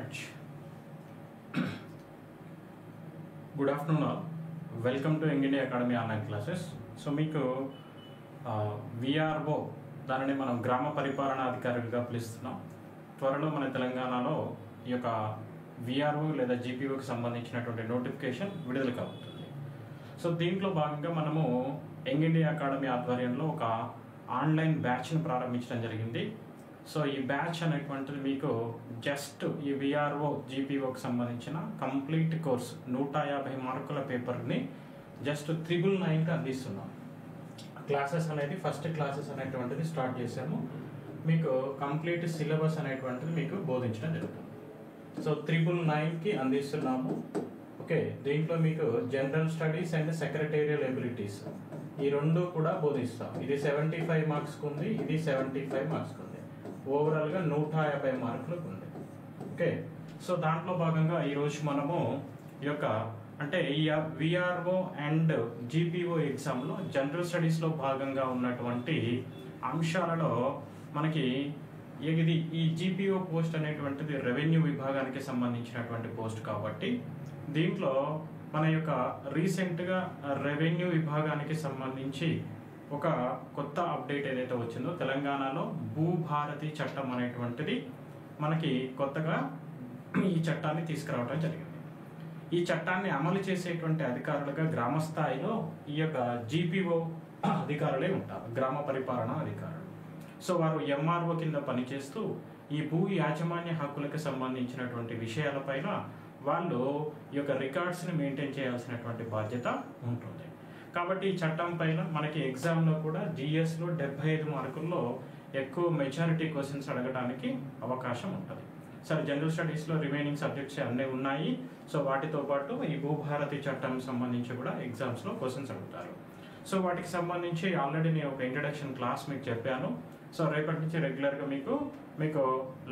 much. Good afternoon all. Welcome to Young India Academy online classes. So మీకు VRO దానిని మనం గ్రామ పరిపాలనా అధికారులుగా పిలుస్తున్నాం. త్వరలో మన తెలంగాణలో ఈ యొక్క VRO లేదా GPOకి సంబంధించినటువంటి నోటిఫికేషన్ విడుదల కాబోతుంది. సో దీంట్లో భాగంగా మనము యంగ్ ఇండియా అకాడమీ ఆధ్వర్యంలో ఒక ఆన్లైన్ బ్యాచ్ను ప్రారంభించడం జరిగింది. సో ఈ బ్యాచ్ అనేటువంటిది మీకు జస్ట్ ఈ VRO GPOకి సంబంధించిన కంప్లీట్ కోర్స్ 150 మార్కుల పేపర్ని జస్ట్ 999కి అందిస్తున్నాం. క్లాసెస్ అనేది ఫస్ట్ క్లాసెస్ అనేటువంటిది స్టార్ట్ చేసాము. మీకు కంప్లీట్ సిలబస్ అనేటువంటిది మీకు బోధించడం జరుగుతుంది. సో 999కి అందిస్తున్నాము. ఓకే, దీంట్లో మీకు general studies and secretarial abilities ఈ రెండు కూడా బోధిస్తాం. ఇది 75 మార్క్స్కి ఉంది, ఇది 75 మార్క్స్కి ఉంది. ఓవరాల్గా 150 మార్కులకు ఉంది. ఓకే, సో దాంట్లో భాగంగా ఈరోజు మనము ఈ యొక్క అంటే ఈ VRO అండ్ GPO ఎగ్జామ్లో జనరల్ స్టడీస్లో భాగంగా ఉన్నటువంటి అంశాలలో మనకి ఇది ఈ GPO పోస్ట్ అనేటువంటిది రెవెన్యూ విభాగానికి సంబంధించినటువంటి పోస్ట్ కాబట్టి దీంట్లో మన యొక్క రీసెంట్గా రెవెన్యూ విభాగానికి సంబంధించి ఒక కొత్త అప్డేట్ ఏదైతే వచ్చిందో తెలంగాణలో భూభారతి చట్టం అనేటువంటిది మనకి కొత్తగా ఈ చట్టాన్ని తీసుకురావడం జరిగింది. ఈ చట్టాన్ని అమలు చేసేటువంటి అధికారులుగా గ్రామ స్థాయిలో ఈ యొక్క GPO అధికారులే ఉంటారు, గ్రామ పరిపాలనా అధికారులు. సో వారు MRO కింద పనిచేస్తూ ఈ భూ యాజమాన్య హక్కులకు సంబంధించినటువంటి విషయాలపైన వాళ్ళు ఈ యొక్క రికార్డ్స్ని మెయింటైన్ చేయాల్సినటువంటి బాధ్యత ఉంటుంది. కాబట్టి ఈ చట్టం పైన మనకి ఎగ్జామ్లో కూడా GSలో 75 మార్కుల్లో ఎక్కువ మెజారిటీ క్వశ్చన్స్ అడగడానికి అవకాశం ఉంటుంది. సరే, జనరల్ స్టడీస్లో రిమైనింగ్ సబ్జెక్ట్స్ అన్నీ ఉన్నాయి. సో వాటితో పాటు ఈ భూభారతి చట్టం సంబంధించి కూడా ఎగ్జామ్స్లో క్వశ్చన్స్ అడుగుతారు. సో వాటికి సంబంధించి ఆల్రెడీ నేను ఒక ఇంట్రడక్షన్ క్లాస్ మీకు చెప్పాను. సో రేపటి నుంచి రెగ్యులర్గా మీకు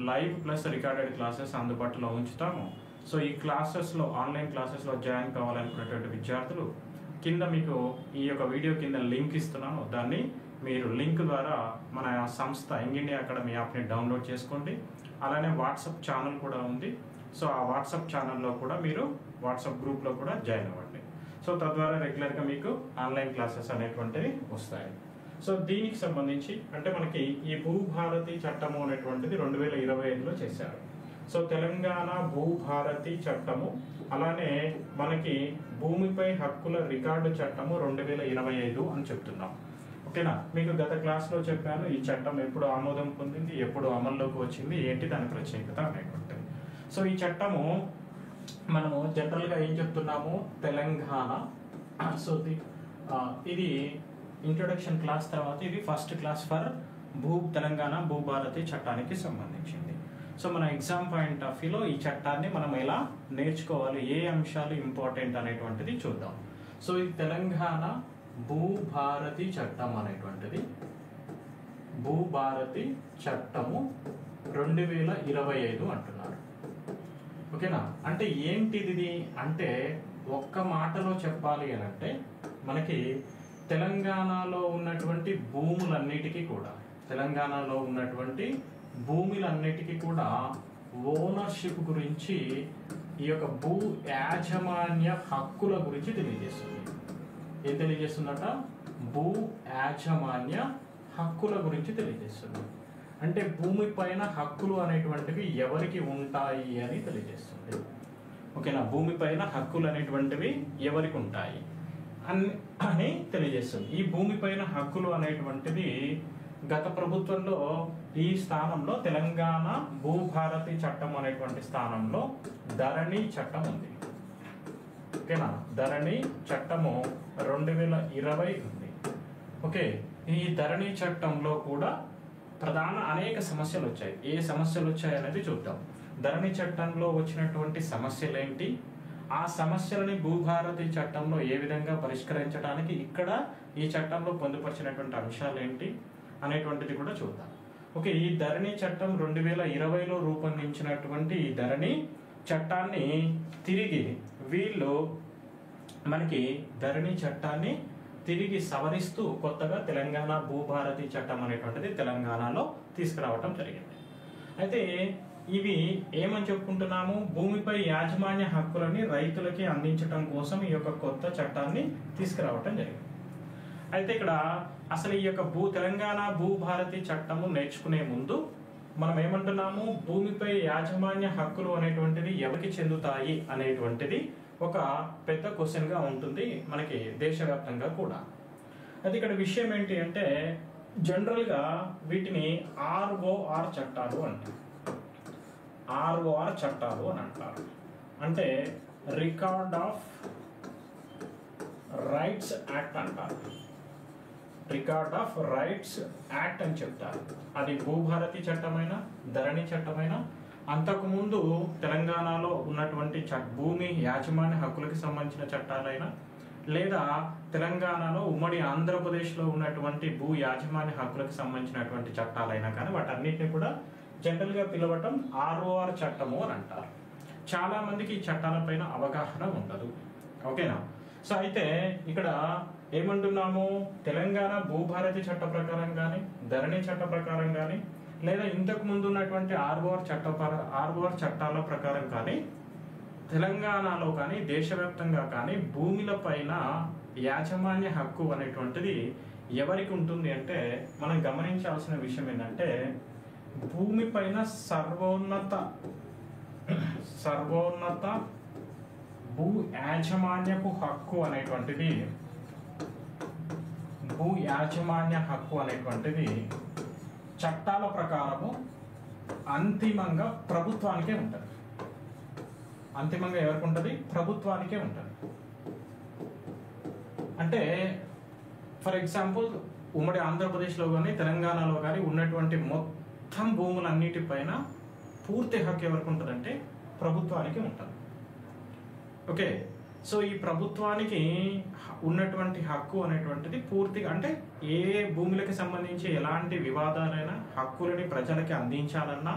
లైవ్ ప్లస్ రికార్డెడ్ క్లాసెస్ అందుబాటులో ఉంచుతాము. సో ఈ క్లాసెస్లో ఆన్లైన్ క్లాసెస్లో జాయిన్ కావాలనుకునేటువంటి విద్యార్థులు కింద మీకు ఈ యొక్క వీడియో కింద లింక్ ఇస్తున్నాను. దాన్ని మీరు లింక్ ద్వారా మన సంస్థ యంగ్ ఇండియా అకాడమీ యాప్ని డౌన్లోడ్ చేసుకోండి. అలానే వాట్సాప్ ఛానల్ కూడా ఉంది. సో ఆ వాట్సాప్ ఛానల్లో కూడా మీరు వాట్సాప్ గ్రూప్లో కూడా జాయిన్ అవ్వండి. సో తద్వారా రెగ్యులర్గా మీకు ఆన్లైన్ క్లాసెస్ అనేటువంటివి వస్తాయి. సో దీనికి సంబంధించి అంటే మనకి ఈ భూభారతి చట్టము అనేటువంటిది 2025లో చేశారు. సో తెలంగాణ భూభారతి చట్టము, అలానే మనకి భూమిపై హక్కుల రికార్డు చట్టము 2025 అని చెప్తున్నాం. ఓకేనా, మీకు గత క్లాస్లో చెప్పాను ఈ చట్టం ఎప్పుడు ఆమోదం పొందింది, ఎప్పుడు అమల్లోకి వచ్చింది, ఏంటి దాని ప్రత్యేకత అనేటువంటిది. సో ఈ చట్టము మనము జనరల్గా ఏం చెప్తున్నాము, తెలంగాణ. సో ఇది ఇంట్రొడక్షన్ క్లాస్ తర్వాత ఇది first class for Telangana Bhubharati చట్టానికి సంబంధించింది. సో మన ఎగ్జామ్ పాయింట్ ఆఫ్ వ్యూలో ఈ చట్టాన్ని మనం ఎలా నేర్చుకోవాలి, ఏ అంశాలు ఇంపార్టెంట్ అనేటువంటిది చూద్దాం. సో ఇది తెలంగాణ భూభారతి చట్టం అనేటువంటిది భూభారతి చట్టము 2025 అంటున్నారు. ఓకేనా, అంటే ఏంటిది అంటే ఒక్క మాటలో చెప్పాలి అని అంటే మనకి తెలంగాణలో ఉన్నటువంటి భూములన్నిటికీ కూడా భూములన్నిటికీ కూడా ఓనర్షిప్ గురించి ఈ యొక్క భూ యాజమాన్య హక్కుల గురించి తెలియజేస్తుంది. ఏం తెలియజేస్తుందట, భూ యాజమాన్య హక్కుల గురించి తెలియజేస్తుంది. అంటే భూమి పైన హక్కులు అనేటువంటివి ఎవరికి ఉంటాయి అని తెలియజేస్తుంది. ఓకేనా, భూమి పైన హక్కులు అనేటువంటివి ఎవరికి ఉంటాయి అని తెలియజేస్తుంది. ఈ భూమి పైన హక్కులు అనేటువంటివి గత ప్రభుత్వంలో ఈ స్థానంలో తెలంగాణ భూభారతి చట్టం అనేటువంటి స్థానంలో ధరణి చట్టం ఉంది. ఓకేనా, ధరణి చట్టము 2020 ఉంది. ఓకే, ఈ ధరణి చట్టంలో కూడా అనేక సమస్యలు వచ్చాయి. ఏ సమస్యలు వచ్చాయి అనేది చూద్దాం. ధరణి చట్టంలో వచ్చినటువంటి సమస్యలు ఏంటి, ఆ సమస్యలని భూభారతి చట్టంలో ఏ విధంగా పరిష్కరించడానికి ఇక్కడ ఈ చట్టంలో పొందుపరిచినటువంటి అంశాలు ఏంటి అనేటువంటిది కూడా చూద్దాం. ఓకే, ఈ ధరణి చట్టం 2020లో రూపొందించినటువంటి ఈ ధరణి చట్టాన్ని తిరిగి వీళ్ళు మనకి ధరణి చట్టాన్ని తిరిగి సవరిస్తూ కొత్తగా తెలంగాణ భూభారతి చట్టం అనేటువంటిది తెలంగాణలో తీసుకురావటం జరిగింది. అయితే ఇవి ఏమని చెప్పుకుంటున్నాము, భూమిపై యాజమాన్య హక్కులని రైతులకి అందించడం కోసం ఈ యొక్క కొత్త చట్టాన్ని తీసుకురావటం జరిగింది. అయితే ఇక్కడ అసలు ఈ యొక్క తెలంగాణ భూభారతి చట్టము నేర్చుకునే ముందు మనం ఏమంటున్నాము, భూమిపై యాజమాన్య హక్కులు అనేటువంటిది ఎవరికి చెందుతాయి అనేటువంటిది ఒక పెద్ద క్వశ్చన్ గా ఉంటుంది మనకి దేశవ్యాప్తంగా కూడా. అది ఇక్కడ విషయం ఏంటి అంటే, జనరల్ గా వీటిని ఆర్ఓఆర్ చట్టాలు అంటారు. ఆర్ఓఆర్ చట్టాలు అని అంటారు. అంటే రికార్డ్ ఆఫ్ రైట్స్ యాక్ట్ అంటారు. రికార్డ్ ఆఫ్ రైట్స్ యాక్ట్ అని చెప్తారు. అది భూభారతి చట్టమైన, ధరణి చట్టమైన, అంతకుముందు తెలంగాణలో ఉన్నటువంటి భూమి యాజమాన్య హక్కులకు సంబంధించిన చట్టాలైనా, లేదా తెలంగాణలో ఉమ్మడి ఆంధ్రప్రదేశ్లో ఉన్నటువంటి భూ యాజమాన్య హక్కులకు సంబంధించినటువంటి చట్టాలైనా కానీ వాటన్నిటిని కూడా జనరల్గా పిలవటం ఆర్ఓఆర్ చట్టము అని అంటారు. చాలా మందికి ఈ చట్టాలపైన అవగాహన ఉండదు. ఓకేనా? సో అయితే ఇక్కడ ఏమంటున్నాము, తెలంగాణ భూభారతి చట్ట ప్రకారం కానీ, ధరణి చట్ట ప్రకారం కానీ, లేదా ఇంతకు ముందు ఉన్నటువంటి ఆర్ఓఆర్ చట్టాల ప్రకారం కానీ, తెలంగాణలో కానీ దేశవ్యాప్తంగా కానీ భూమిల పైన యాజమాన్య హక్కు అనేటువంటిది ఎవరికి ఉంటుంది అంటే, మనం గమనించాల్సిన విషయం ఏంటంటే, భూమి పైన సర్వోన్నత భూ యాజమాన్యపు హక్కు అనేటువంటిది చట్టాల ప్రకారము అంతిమంగా ప్రభుత్వానికే ఉంటుంది. అంతిమంగా ఎవరికి ఉంటుంది? ప్రభుత్వానికే ఉంటుంది. అంటే ఫర్ ఎగ్జాంపుల్ ఉమ్మడి ఆంధ్రప్రదేశ్లో కానీ తెలంగాణలో కానీ ఉన్నటువంటి మొత్తం భూములన్నిటిపైన పూర్తి హక్కు ఎవరికి ఉంటుందంటే ప్రభుత్వానికి ఉంటుంది. ఓకే, సో ఈ ప్రభుత్వానికి ఉన్నటువంటి హక్కు అనేటువంటిది పూర్తిగా, అంటే ఏ భూములకు సంబంధించి ఎలాంటి వివాదాలైనా హక్కులని ప్రజలకి అందించాలన్నా,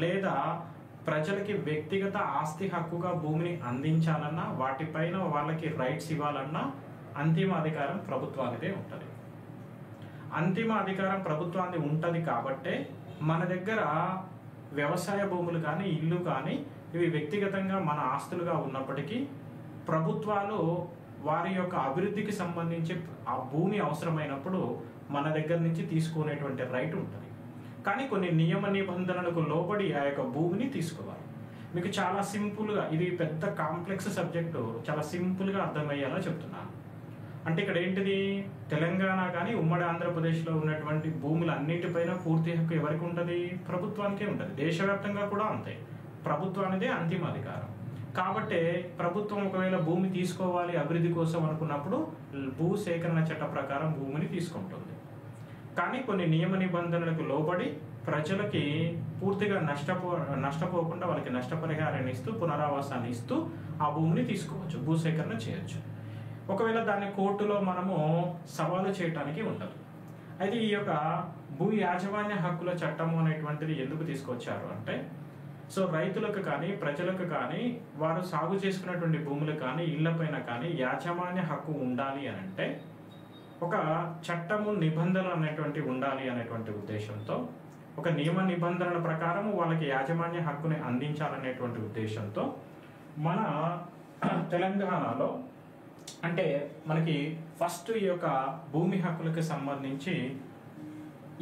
లేదా ప్రజలకి వ్యక్తిగత ఆస్తి హక్కుగా భూమిని అందించాలన్నా, వాటిపైన వాళ్ళకి రైట్స్ ఇవ్వాలన్నా అంతిమ అధికారం ప్రభుత్వానిదే ఉంటుంది. అంతిమ అధికారం ప్రభుత్వాన్ని ఉంటుంది కాబట్టే మన దగ్గర వ్యవసాయ భూములు కానీ, ఇల్లు కానీ, ఇవి వ్యక్తిగతంగా మన ఆస్తులుగా ఉన్నప్పటికీ ప్రభుత్వాలు వారి యొక్క అభివృద్ధికి సంబంధించి ఆ భూమి అవసరమైనప్పుడు మన దగ్గర నుంచి తీసుకునేటువంటి రైట్ ఉంటుంది. కానీ కొన్ని నియమ నిబంధనలకు లోబడి ఆ యొక్క భూమిని తీసుకోవాలి. మీకు చాలా సింపుల్గా, ఇది పెద్ద కాంప్లెక్స్ సబ్జెక్టు, చాలా సింపుల్గా అర్థమయ్యేలా చెప్తున్నాను. అంటే ఇక్కడ ఏంటిది, తెలంగాణ కానీ ఉమ్మడి ఆంధ్రప్రదేశ్లో ఉన్నటువంటి భూములన్నిటిపైన పూర్తి హక్కు ఎవరికి ఉంటుంది? ప్రభుత్వానికే ఉంటుంది. దేశవ్యాప్తంగా కూడా అంతే, ప్రభుత్వానిదే అంతిమ అధికారం. కాబట్టి ప్రభుత్వం ఒకవేళ భూమి తీసుకోవాలి అభివృద్ధి కోసం అనుకున్నప్పుడు భూ సేకరణ చట్ట ప్రకారం భూమిని తీసుకుంటుంది. కానీ కొన్ని నియమ నిబంధనలకు లోబడి ప్రజలకి పూర్తిగా నష్టపోకుండా వాళ్ళకి నష్టపరిహారాన్ని ఇస్తూ, పునరావాసాన్ని ఇస్తూ ఆ భూమిని తీసుకోవచ్చు, భూసేకరణ చేయొచ్చు. ఒకవేళ దాన్ని కోర్టులో మనము సవాలు చేయటానికి ఉండదు. అయితే ఈ యొక్క భూ యాజమాన్య హక్కుల చట్టము అనేటువంటిది ఎందుకు తీసుకొచ్చారు అంటే, సో రైతులకు కానీ, ప్రజలకు కానీ, వారు సాగు చేసుకున్నటువంటి భూములకు కానీ, ఇళ్లపైన కానీ యాజమాన్య హక్కు ఉండాలి అని అంటే ఒక చట్టము నిబంధనలు అనేటువంటి ఉండాలి అనేటువంటి ఉద్దేశంతో, ఒక నియమ నిబంధనల ప్రకారం వాళ్ళకి యాజమాన్య హక్కుని అందించాలనేటువంటి ఉద్దేశంతో మన తెలంగాణలో, అంటే మనకి ఫస్ట్ ఈ యొక్క భూమి హక్కులకు సంబంధించి,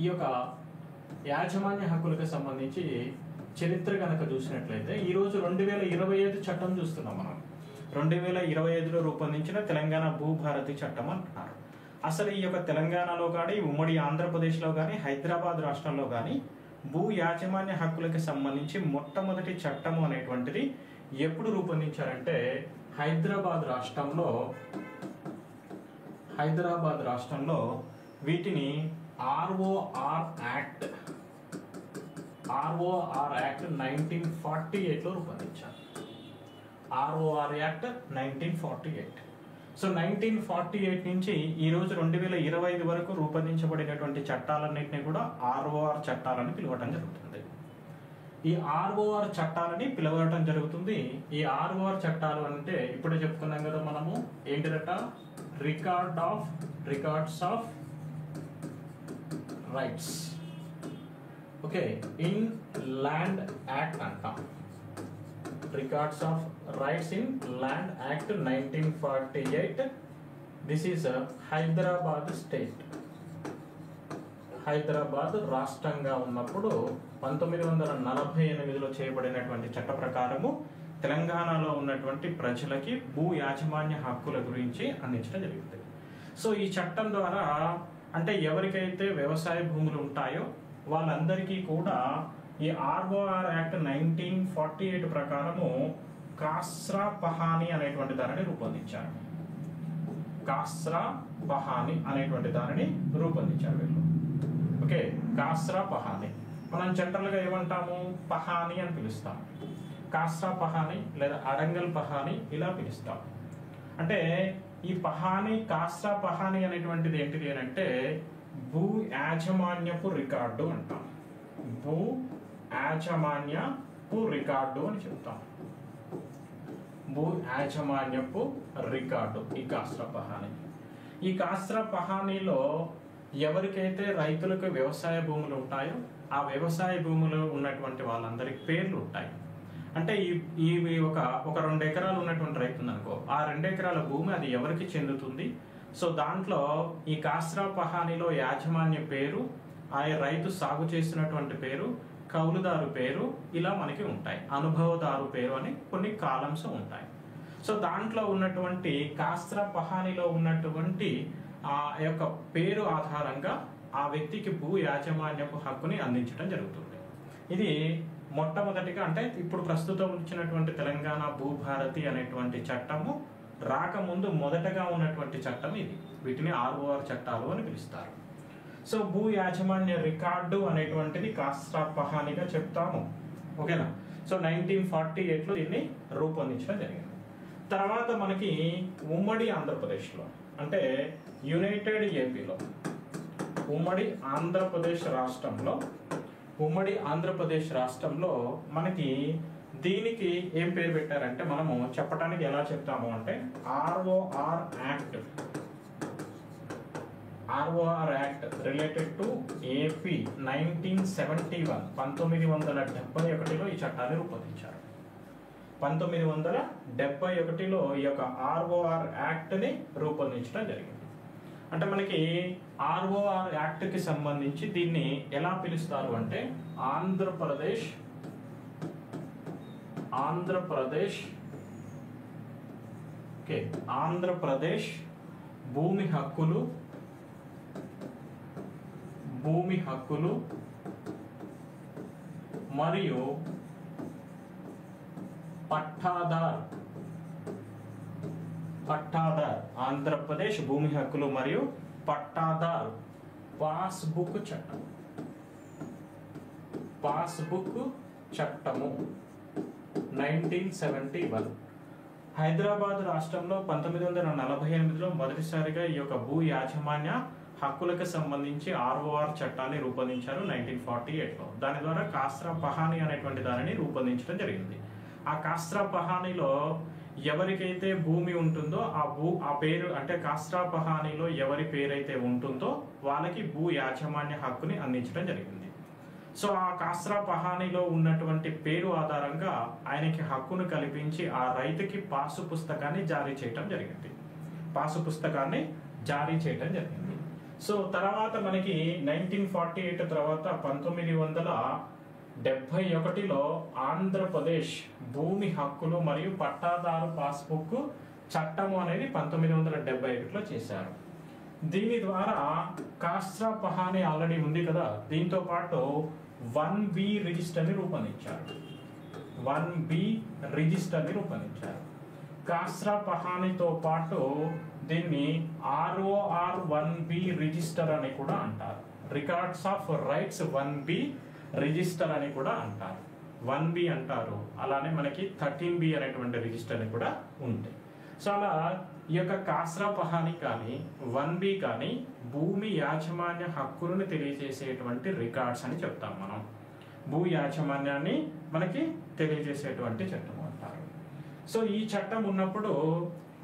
ఈ యొక్క యాజమాన్య హక్కులకు సంబంధించి చరిత్ర కనుక చూసినట్లయితే ఈరోజు 2025 చట్టం చూస్తున్నాం మనం. 2025లో రూపొందించిన తెలంగాణ భూభారతి చట్టం అంటున్నారు. అసలు ఈ యొక్క తెలంగాణలో కానీ, ఉమ్మడి ఆంధ్రప్రదేశ్లో కానీ, హైదరాబాద్ రాష్ట్రంలో కానీ భూ యాజమాన్య హక్కులకు సంబంధించి మొట్టమొదటి చట్టము అనేటువంటిది ఎప్పుడు రూపొందించారంటే, హైదరాబాద్ రాష్ట్రంలో వీటిని ఆర్ఓఆర్ యాక్ట్ 1948లో రూపొందించారు. ROR act 1948. సో 1948 నుంచి ఈ రోజు 2025 వరకు రూపొందించబడినటువంటి చట్టాలన్నింటినీ కూడా ఆర్ఓఆర్ చట్టాలని పిలవటం జరుగుతుంది. ఈ ఆర్ఓఆర్ చట్టాలని పిలవటం జరుగుతుంది. ఈ ఆర్ఓఆర్ చట్టాలు అంటే ఇప్పుడే చెప్పుకున్నాం కదా మనము, ఏంటిదట, records of rights. Okay, in land act అంటాం. Records of rights in land act 1948. This is Hyderabad state. Hyderabad రాష్ట్రంగా ఉన్నప్పుడు 1948లో చేయబడినటువంటి చట్ట ప్రకారము తెలంగాణలో ఉన్నటువంటి ప్రజలకి భూ యాజమాన్య హక్కుల గురించి అందించడం జరిగింది. సో ఈ చట్టం ద్వారా అంటే ఎవరికైతే వ్యవసాయ భూములు ఉంటాయో వాళ్ళందరికీ కూడా ఈ ఆర్ఓఆర్ యాక్ట్ 1948 ప్రకారము కాస్రా పహాని అనేటువంటి దానిని రూపొందించారు. కాస్రా పహాని అనేటువంటి దానిని రూపొందించారు వీళ్ళు. ఓకే, కాస్రా పహాని మనం జనరల్గా ఏమంటాము, పహాని అని పిలుస్తాం. కాస్రా పహాని లేదా అడంగల్ పహాని ఇలా పిలుస్తాం. అంటే ఈ పహాని, కాస్రా పహాని అనేటువంటిది ఏంటిది అని అంటే భూ యాజమాన్యపు రికార్డు అంటాం. భూ యాజమాన్యపు రికార్డు అని చెప్తాం. భూ యాజమాన్యపు రికార్డు ఈ కాస్రా పహాని. ఈ కాస్రా పహానీలో ఎవరికైతే రైతులకు వ్యవసాయ భూములు ఉంటాయో ఆ వ్యవసాయ భూములు ఉన్నటువంటి వాళ్ళందరికి పేర్లు ఉంటాయి. అంటే ఈ ఒక 2 ఎకరాలు ఉన్నటువంటి రైతు ఉందనుకో, ఆ 2 ఎకరాల భూమి అది ఎవరికి చెందుతుంది. సో దాంట్లో ఈ కాస్రా పహానీలో యాజమాన్య పేరు, ఆ రైతు సాగు చేసినటువంటి పేరు, కౌలుదారు పేరు ఇలా మనకి ఉంటాయి. అనుభవదారు పేరు అని కొన్ని కాలమ్స్ ఉంటాయి. సో దాంట్లో ఉన్నటువంటి కాస్రా పహానీలో ఉన్నటువంటి ఆ యొక్క పేరు ఆధారంగా ఆ వ్యక్తికి భూ యాజమాన్యపు హక్కుని అందించడం జరుగుతుంది. ఇది మొట్టమొదటిగా అంటే ఇప్పుడు ప్రస్తుతం వచ్చినటువంటి తెలంగాణ భూభారతి అనేటువంటి చట్టము రాకముందు మొదటగా ఉన్నటువంటి చట్టం ఇది. వీటిని ఆర్ఓఆర్ చట్టాలు అని పిలుస్తారు. సో భూ యాజమాన్య రికార్డు అనేటువంటిది కాస్రా పహానిగా చెప్తాము. ఓకేనా? సో 1948లో దీన్ని రూపొందించడం జరిగింది. తర్వాత మనకి ఉమ్మడి ఆంధ్రప్రదేశ్లో అంటే యునైటెడ్ ఏపీలో ఉమ్మడి ఆంధ్రప్రదేశ్ రాష్ట్రంలో మనకి దీనికి ఏం పేరు పెట్టారంటే మనము చెప్పడానికి ఎలా చెప్తాము అంటే ROR act related to AP 1971 1971లో ఈ చట్టాన్ని రూపొందించారు. 1971లో ఈ యొక్క ఆర్ఓఆర్ యాక్ట్ని రూపొందించడం జరిగింది. అంటే మనకి ఆర్ఓఆర్ యాక్ట్కి సంబంధించి దీన్ని ఎలా పిలుస్తారు అంటే ఆంధ్రప్రదేశ్ భూమి హక్కులు మరియు పట్టాదార్ ఆంధ్రప్రదేశ్ భూమి హక్కులు మరియు పట్టాదార్ పాస్బుక్ చట్టము 1971. హైదరాబాద్ రాష్ట్రంలో 1948లో మొదటిసారిగా ఈ యొక్క భూ యాజమాన్య హక్కులకు సంబంధించి ఆర్ఓఆర్ చట్టాన్ని రూపొందించారు 1948లో. దాని ద్వారా కాస్రా పహాని అనేటువంటి దానిని రూపొందించడం జరిగింది. ఆ కాస్రా పహానీలో ఎవరికైతే భూమి ఉంటుందో ఆ పేరు అంటే కాస్రా పహానీలో ఎవరి పేరైతే ఉంటుందో వాళ్ళకి భూ యాజమాన్య హక్కుని అందించడం జరిగింది. సో ఆ కాస్రా పహానీలో ఉన్నటువంటి పేరు ఆధారంగా ఆయనకి హక్కును కల్పించి ఆ రైతుకి పాసు పుస్తకాన్ని జారీ చేయటం జరిగింది. సో తర్వాత మనకి 1948 తర్వాత 1971లో ఆంధ్రప్రదేశ్ భూమి హక్కులు మరియు పట్టాదారు పాస్బుక్ చట్టము అనేది 1971లో చేశారు. దీని ద్వారా కాస్రా పహాని ఆల్రెడీ ఉంది కదా, దీంతో పాటు 1B రిజిస్టర్ని రూపొందించారు. కాస్రా పహానితో పాటు దీన్ని ఆర్ఓఆర్ 1B రిజిస్టర్ అని కూడా అంటారు. Records of rights 1B register అని కూడా అంటారు. 1B అంటారు. అలానే మనకి 13B అనేటువంటి రిజిస్టర్ అని కూడా ఉంటాయి. సో అలా ఈ యొక్క కాస్రా పహాని కానీ 1B కానీ భూమి యాజమాన్య హక్కులను తెలియజేసేటువంటి రికార్డ్స్ అని చెప్తాం మనం. భూ యాజమాన్యాన్ని మనకి తెలియజేసేటువంటి చట్టం అంటారు. సో ఈ చట్టం ఉన్నప్పుడు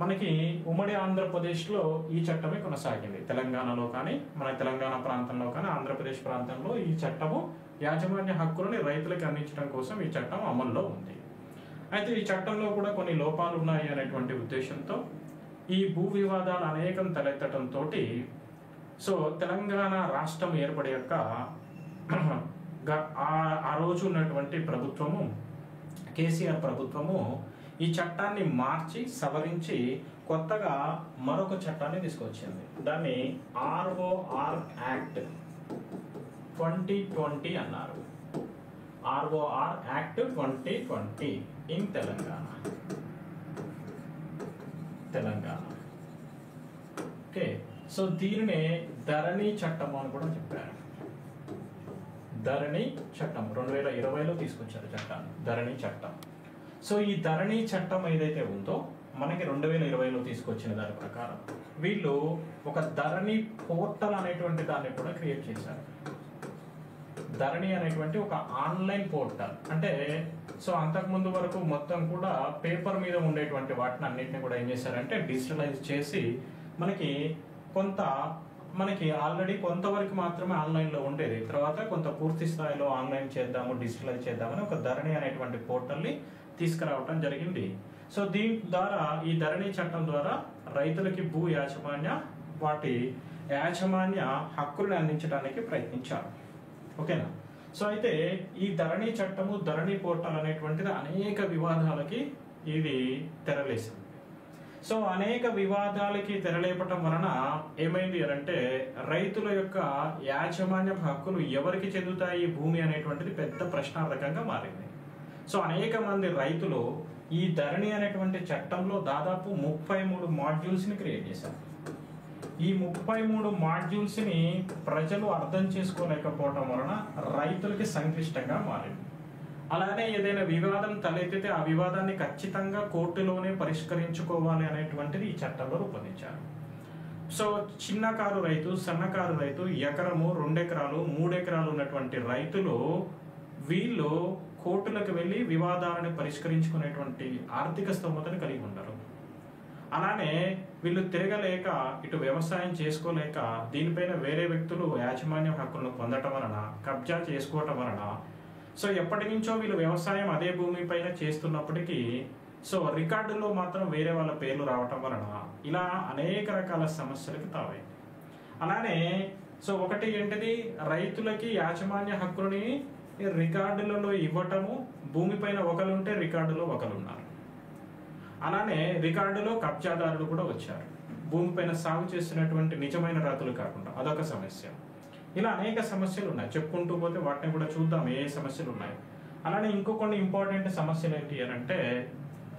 మనకి ఉమ్మడి ఆంధ్రప్రదేశ్లో ఈ చట్టమే కొనసాగింది. తెలంగాణలో కానీ మన తెలంగాణ ప్రాంతంలో కానీ ఆంధ్రప్రదేశ్ ప్రాంతంలో ఈ చట్టము యాజమాన్య హక్కులని రైతులకు అందించడం కోసం ఈ చట్టం అమల్లో ఉంది. అయితే ఈ చట్టంలో కూడా కొన్ని లోపాలు ఉన్నాయి అనేటువంటి ఉద్దేశంతో ఈ భూ వివాదాలు అనేకం తలెత్తడంతో సో తెలంగాణ రాష్ట్రం ఏర్పడాక ఆ రోజు ఉన్నటువంటి ప్రభుత్వము, కేసీఆర్ ప్రభుత్వము ఈ చట్టాన్ని మార్చి సవరించి కొత్తగా మరొక చట్టాన్ని తీసుకొచ్చింది. దాన్ని ROR యాక్ట్ 2020 అన్నారు. ROR act 2020 in Telangana. Okay, so దీనినే ధరణి చట్టం అని కూడా చెప్పారు. ధరణి చట్టం 2020లో తీసుకొచ్చారు చట్టాన్ని, ధరణి చట్టం. సో ఈ ధరణి చట్టం ఏదైతే ఉందో మనకి 2020లో తీసుకొచ్చిన దాని ప్రకారం వీళ్ళు ఒక ధరణి పోర్టల్ అనేటువంటి దాన్ని కూడా క్రియేట్ చేశారు. ధరణి అనేటువంటి ఒక ఆన్లైన్ పోర్టల్. అంటే సో అంతకుముందు వరకు మొత్తం కూడా పేపర్ మీద ఉండేటువంటి వాటిని అన్నింటినీ కూడా ఏం చేశారంటే డిజిటలైజ్ చేసి మనకి ఆల్రెడీ కొంతవరకు మాత్రమే ఆన్లైన్లో ఉండేది. తర్వాత కొంత పూర్తి స్థాయిలో ఆన్లైన్ చేద్దాము, డిజిటలైజ్ చేద్దామని ఒక ధరణి అనేటువంటి పోర్టల్ని తీసుకురావడం జరిగింది. సో దీని ద్వారా, ఈ ధరణి చట్టం ద్వారా రైతులకి భూ యాజమాన్య హక్కులను అందించడానికి ప్రయత్నించారు. ఓకేనా? సో అయితే ఈ ధరణి చట్టము, ధరణి పోర్టల్ అనేటువంటిది అనేక వివాదాలకి ఇది తెరలేసింది. సో అనేక వివాదాలకి తెరలేపటం వలన ఏమైంది అంటే రైతుల యొక్క యాజమాన్య హక్కులు ఎవరికి చెందుతాయి భూమి అనేటువంటిది పెద్ద ప్రశ్నార్థకంగా మారింది. సో అనేక మంది రైతులు ఈ ధరణి అనేటువంటి చట్టంలో దాదాపు 33 మాడ్యూల్స్ని క్రియేట్ చేశారు. ఈ 33 మాడ్యూల్స్ని ప్రజలు అర్థం చేసుకోలేకపోవడం వలన రైతులకి సంక్లిష్టంగా మారింది. అలానే ఏదైనా వివాదం తలెత్తితే ఆ వివాదాన్ని ఖచ్చితంగా కోర్టులోనే పరిష్కరించుకోవాలి అనేటువంటిది ఈ చట్టంలో రూపొందించారు. సో చిన్నకారు రైతు, సన్నకారు రైతు, ఎకరము, 2 ఎకరాలు, 3 ఎకరాలు ఉన్నటువంటి రైతులు వీళ్ళు కోర్టులకు వెళ్ళి వివాదాలను పరిష్కరించుకునేటువంటి ఆర్థిక స్తోమతను కలిగి ఉండరు. అలానే వీళ్ళు తిరగలేక, ఇటు వ్యవసాయం చేసుకోలేక, దీనిపైన వేరే వ్యక్తులు యాజమాన్య హక్కులను పొందటం వలన, కబ్జా చేసుకోవటం వలన, సో ఎప్పటి నుంచో వీళ్ళు వ్యవసాయం అదే భూమి పైన చేస్తున్నప్పటికీ సో రికార్డుల్లో మాత్రం వేరే వాళ్ళ పేర్లు రావటం వలన ఇలా అనేక రకాల సమస్యలకు తావైంది. అలానే సో ఒకటి ఏంటిది, రైతులకి యాజమాన్య హక్కులని రికార్డులలో ఇవ్వటము, భూమిపైన ఒకరుంటే రికార్డులో ఒకరున్నారు. అలానే రికార్డులో కబ్జాదారులు కూడా వచ్చారు, భూమిపైన సాగు చేస్తున్నటువంటి నిజమైన రైతులు కాకుండా. అదొక సమస్య. ఇలా అనేక సమస్యలు ఉన్నాయి, చెప్పుకుంటూ పోతే వాటిని కూడా చూద్దాం ఏ సమస్యలు ఉన్నాయి. అలానే ఇంకో కొన్ని ఇంపార్టెంట్ సమస్యలు ఏంటి అని అంటే,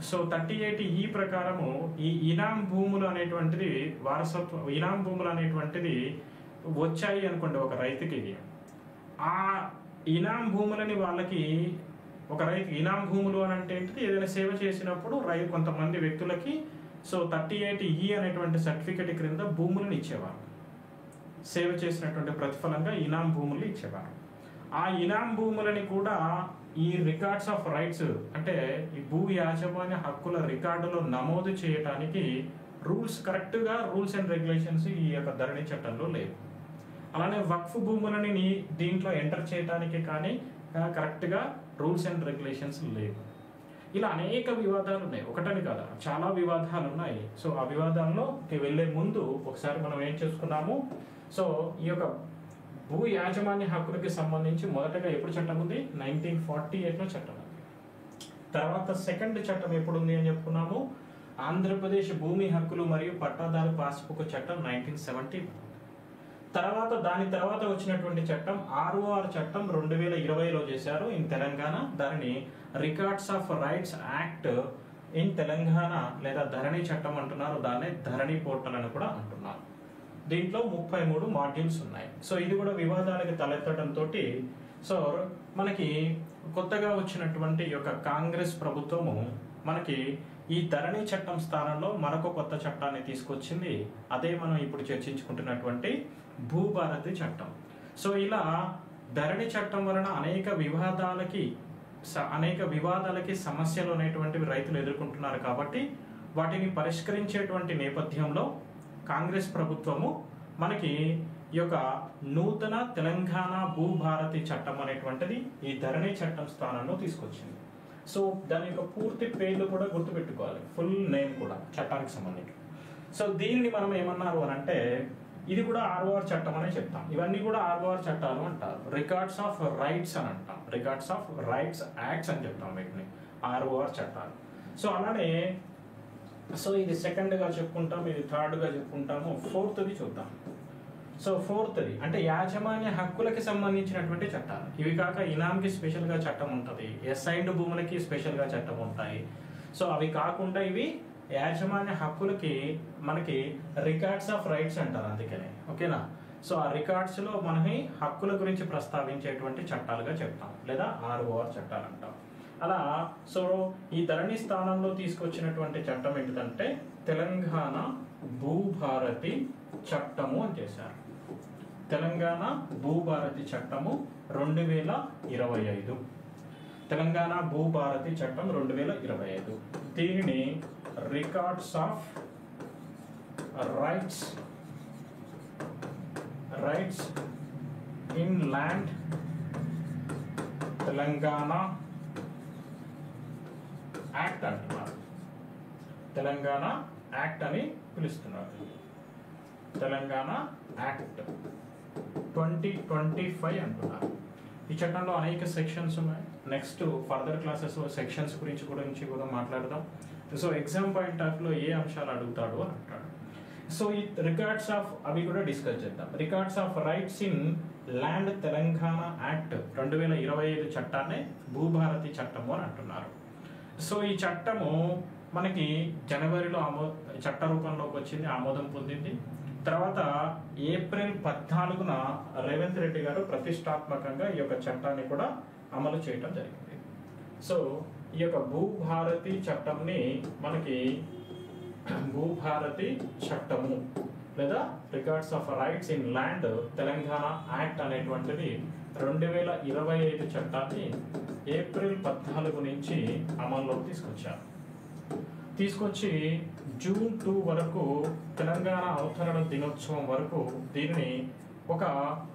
సో 38E ప్రకారము ఈ ఇనాం భూములు అనేటువంటిది వారసత్వ ఇనాం భూములు అనేటువంటిది వచ్చాయి అనుకోండి ఒక రైతుకి. ఆ ఇనాం భూములని వాళ్ళకి, ఒక రైతు ఇనాం భూములు అని అంటే ఏంటిది, ఏదైనా సేవ చేసినప్పుడు కొంతమంది వ్యక్తులకి సో 38E అనేటువంటి సర్టిఫికెట్ క్రింద భూములను ఇచ్చేవారు. సేవ చేసినటువంటి ప్రతిఫలంగా ఇనాం భూములు ఇచ్చేవారు. ఆ ఇనాం భూములని కూడా ఈ రికార్డ్స్ ఆఫ్ రైట్స్, అంటే ఈ భూ యాజమాన్య హక్కుల రికార్డులో నమోదు చేయడానికి కరెక్ట్గా రూల్స్ అండ్ రెగ్యులేషన్స్ ఈ యొక్క ధరణి చట్టంలో లేవు. అలానే వక్ఫ్ భూములని దీంట్లో ఎంటర్ చేయడానికి కానీ కరెక్ట్గా రూల్స్ అండ్ రెగ్యులేషన్స్ లేవు. ఇలా అనేక వివాదాలు ఉన్నాయి, ఒకటని కాదు చాలా వివాదాలు ఉన్నాయి. సో ఆ వివాదాల్లో వెళ్ళే ముందు ఒకసారి మనం ఏం చేసుకున్నాము, సో ఈ యొక్క భూ యాజమాన్య హక్కులకి సంబంధించి మొదటగా ఎప్పుడు చట్టం ఉంది, 1948లో చట్టం ఉంది. తర్వాత సెకండ్ చట్టం ఎప్పుడు ఉంది అని చెప్పుకున్నాము, ఆంధ్రప్రదేశ్ భూమి హక్కులు మరియు పట్టాదారు పాస్బుక్ చట్టం 1970. దాని తర్వాత వచ్చినటువంటి చట్టం ROR చట్టం 2020లో చేశారు ఇన్ తెలంగాణ. దానిని records of rights act in Telangana లేదా ధరణి చట్టం అంటున్నారు. దాన్నే ధరణి పోర్టల్ అని కూడా అంటున్నారు. దీంట్లో 33 మాడ్యూల్స్ ఉన్నాయి. సో ఇది కూడా వివాదాలకు తలెత్తడంతో సో మనకి కొత్తగా వచ్చినటువంటి యొక్క కాంగ్రెస్ ప్రభుత్వము మనకి ఈ ధరణి చట్టం స్థానంలో మరొక కొత్త చట్టాన్ని తీసుకొచ్చింది. అదే మనం ఇప్పుడు చర్చించుకుంటున్నటువంటి భూభారతి చట్టం. సో ఇలా ధరణి చట్టం వలన అనేక వివాదాలకి సమస్యలు అనేటువంటివి రైతులు ఎదుర్కొంటున్నారు. కాబట్టి వాటిని పరిష్కరించేటువంటి నేపథ్యంలో కాంగ్రెస్ ప్రభుత్వము మనకి ఈ యొక్క నూతన తెలంగాణ భూభారతి చట్టం అనేటువంటిది ఈ ధరణి చట్టం స్థానంలో తీసుకొచ్చింది. సో దాని యొక్క పూర్తి పేర్లు కూడా గుర్తుపెట్టుకోవాలి, ఫుల్ నేమ్ కూడా చట్టానికి సంబంధించి. సో దీనిని మనం ఏమన్నారు అని అంటే ఇది కూడా ఆర్ఓఆర్ చట్టం అనే చెప్తాం. ఇవన్నీ కూడా ఆర్ఓఆర్ చట్టాలు అంటారు. రికార్డ్స్ ఆఫ్ రైట్స్ అని అంటాం, రికార్డ్స్ ఆఫ్ రైట్స్ యాక్ట్స్ అని చెప్తాం వీటిని, ఆర్ఓఆర్ చట్టాలు. సో అలానే సో ఇది సెకండ్గా చెప్పుకుంటాం, ఇది థర్డ్గా చెప్పుకుంటాము, ఫోర్త్ది చూద్దాం. సో ఫోర్త్ది అంటే యాజమాన్య హక్కులకి సంబంధించినటువంటి చట్టాలు. ఇవి కాక ఇనాంకి స్పెషల్గా చట్టం ఉంటుంది, అసైన్డ్ భూములకి స్పెషల్గా చట్టం ఉంటాయి. సో అవి కాకుండా ఇవి యాజమాన్య హక్కులకి మనకి రికార్డ్స్ ఆఫ్ రైట్స్ అంటారు, అందుకనే ఓకేనా. సో ఆ రికార్డ్స్లో మనకి హక్కుల గురించి ప్రస్తావించేటువంటి చట్టాలుగా చెప్తాం, లేదా ఆర్ఓఆర్ చట్టాలు అంటాం. అలా సో ఈ ధరణి స్థానంలో తీసుకొచ్చినటువంటి చట్టం ఏంటిదంటే తెలంగాణ భూభారతి చట్టము అని చేశారు. తెలంగాణ భూభారతి చట్టము 2025, తెలంగాణ భూభారతి చట్టం 2025. దీనిని records of rights in land Telangana act అంటున్నారు, తెలంగాణ యాక్ట్ అని పిలుస్తున్నారు. తెలంగాణ యాక్ట్ 2025 అంటున్నారు. ఈ చట్టంలో అనేక సెక్షన్స్ ఉన్నాయి. నెక్స్ట్ ఫర్దర్ క్లాసెస్ సెక్షన్స్ గురించి మాట్లాడదాం. సో ఎగ్జామ్ పాయింట్ ఆఫ్ లో ఏ అంశాలు అడుగుతాడు అని అంటాడు. సో ఈ రికార్డ్స్ ఆఫ్ అవి కూడా డిస్కస్ చేద్దాం. Records of rights in land Telangana act 2025 చట్టాన్ని భూభారతి చట్టము అని అంటున్నారు. సో ఈ చట్టము మనకి జనవరిలో చట్ట రూపంలోకి వచ్చింది, ఆమోదం పొందింది. తర్వాత ఏప్రిల్ 14న రేవంత్ రెడ్డి గారు ప్రతిష్టాత్మకంగా ఈ యొక్క చట్టాన్ని కూడా అమలు చేయడం జరిగింది. సో ఈ యొక్క భూభారతి చట్టంని మనకి భూభారతి చట్టము లేదా records of rights in land Telangana act అనేటువంటిది 2025 చట్టాన్ని ఏప్రిల్ 14 నుంచి అమల్లోకి తీసుకొచ్చి జూన్ 2 వరకు తెలంగాణ అవతరణ దినోత్సవం వరకు దీనిని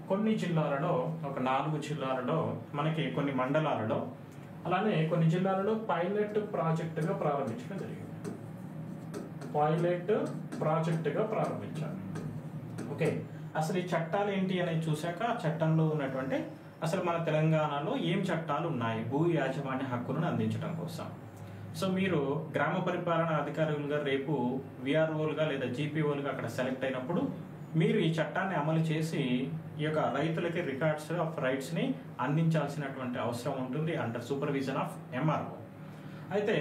కొన్ని జిల్లాలలో, ఒక 4 జిల్లాలలో, మనకి కొన్ని మండలాలలో, అలానే కొన్ని జిల్లాలలో పైలట్ ప్రాజెక్టుగా ప్రారంభించడం జరిగింది. ప్రారంభించారు. ఓకే, అసలు ఈ చట్టాలు ఏంటి అనేది చూశాక చట్టంలో ఉన్నటువంటి అసలు మన తెలంగాణలో ఏం చట్టాలు ఉన్నాయి భూ యాజమాన్య హక్కులను అందించడం కోసం. సో మీరు గ్రామ పరిపాలన అధికారులుగా రేపు విఆర్ఓలుగా లేదా జీపీఓలుగా అక్కడ సెలెక్ట్ అయినప్పుడు మీరు ఈ చట్టాన్ని అమలు చేసి ఈ యొక్క రైతులకి రికార్డ్స్ ఆఫ్ రైట్స్ని అందించాల్సినటువంటి అవసరం ఉంటుంది అండర్ సూపర్విజన్ ఆఫ్ ఎంఆర్ఓ. అయితే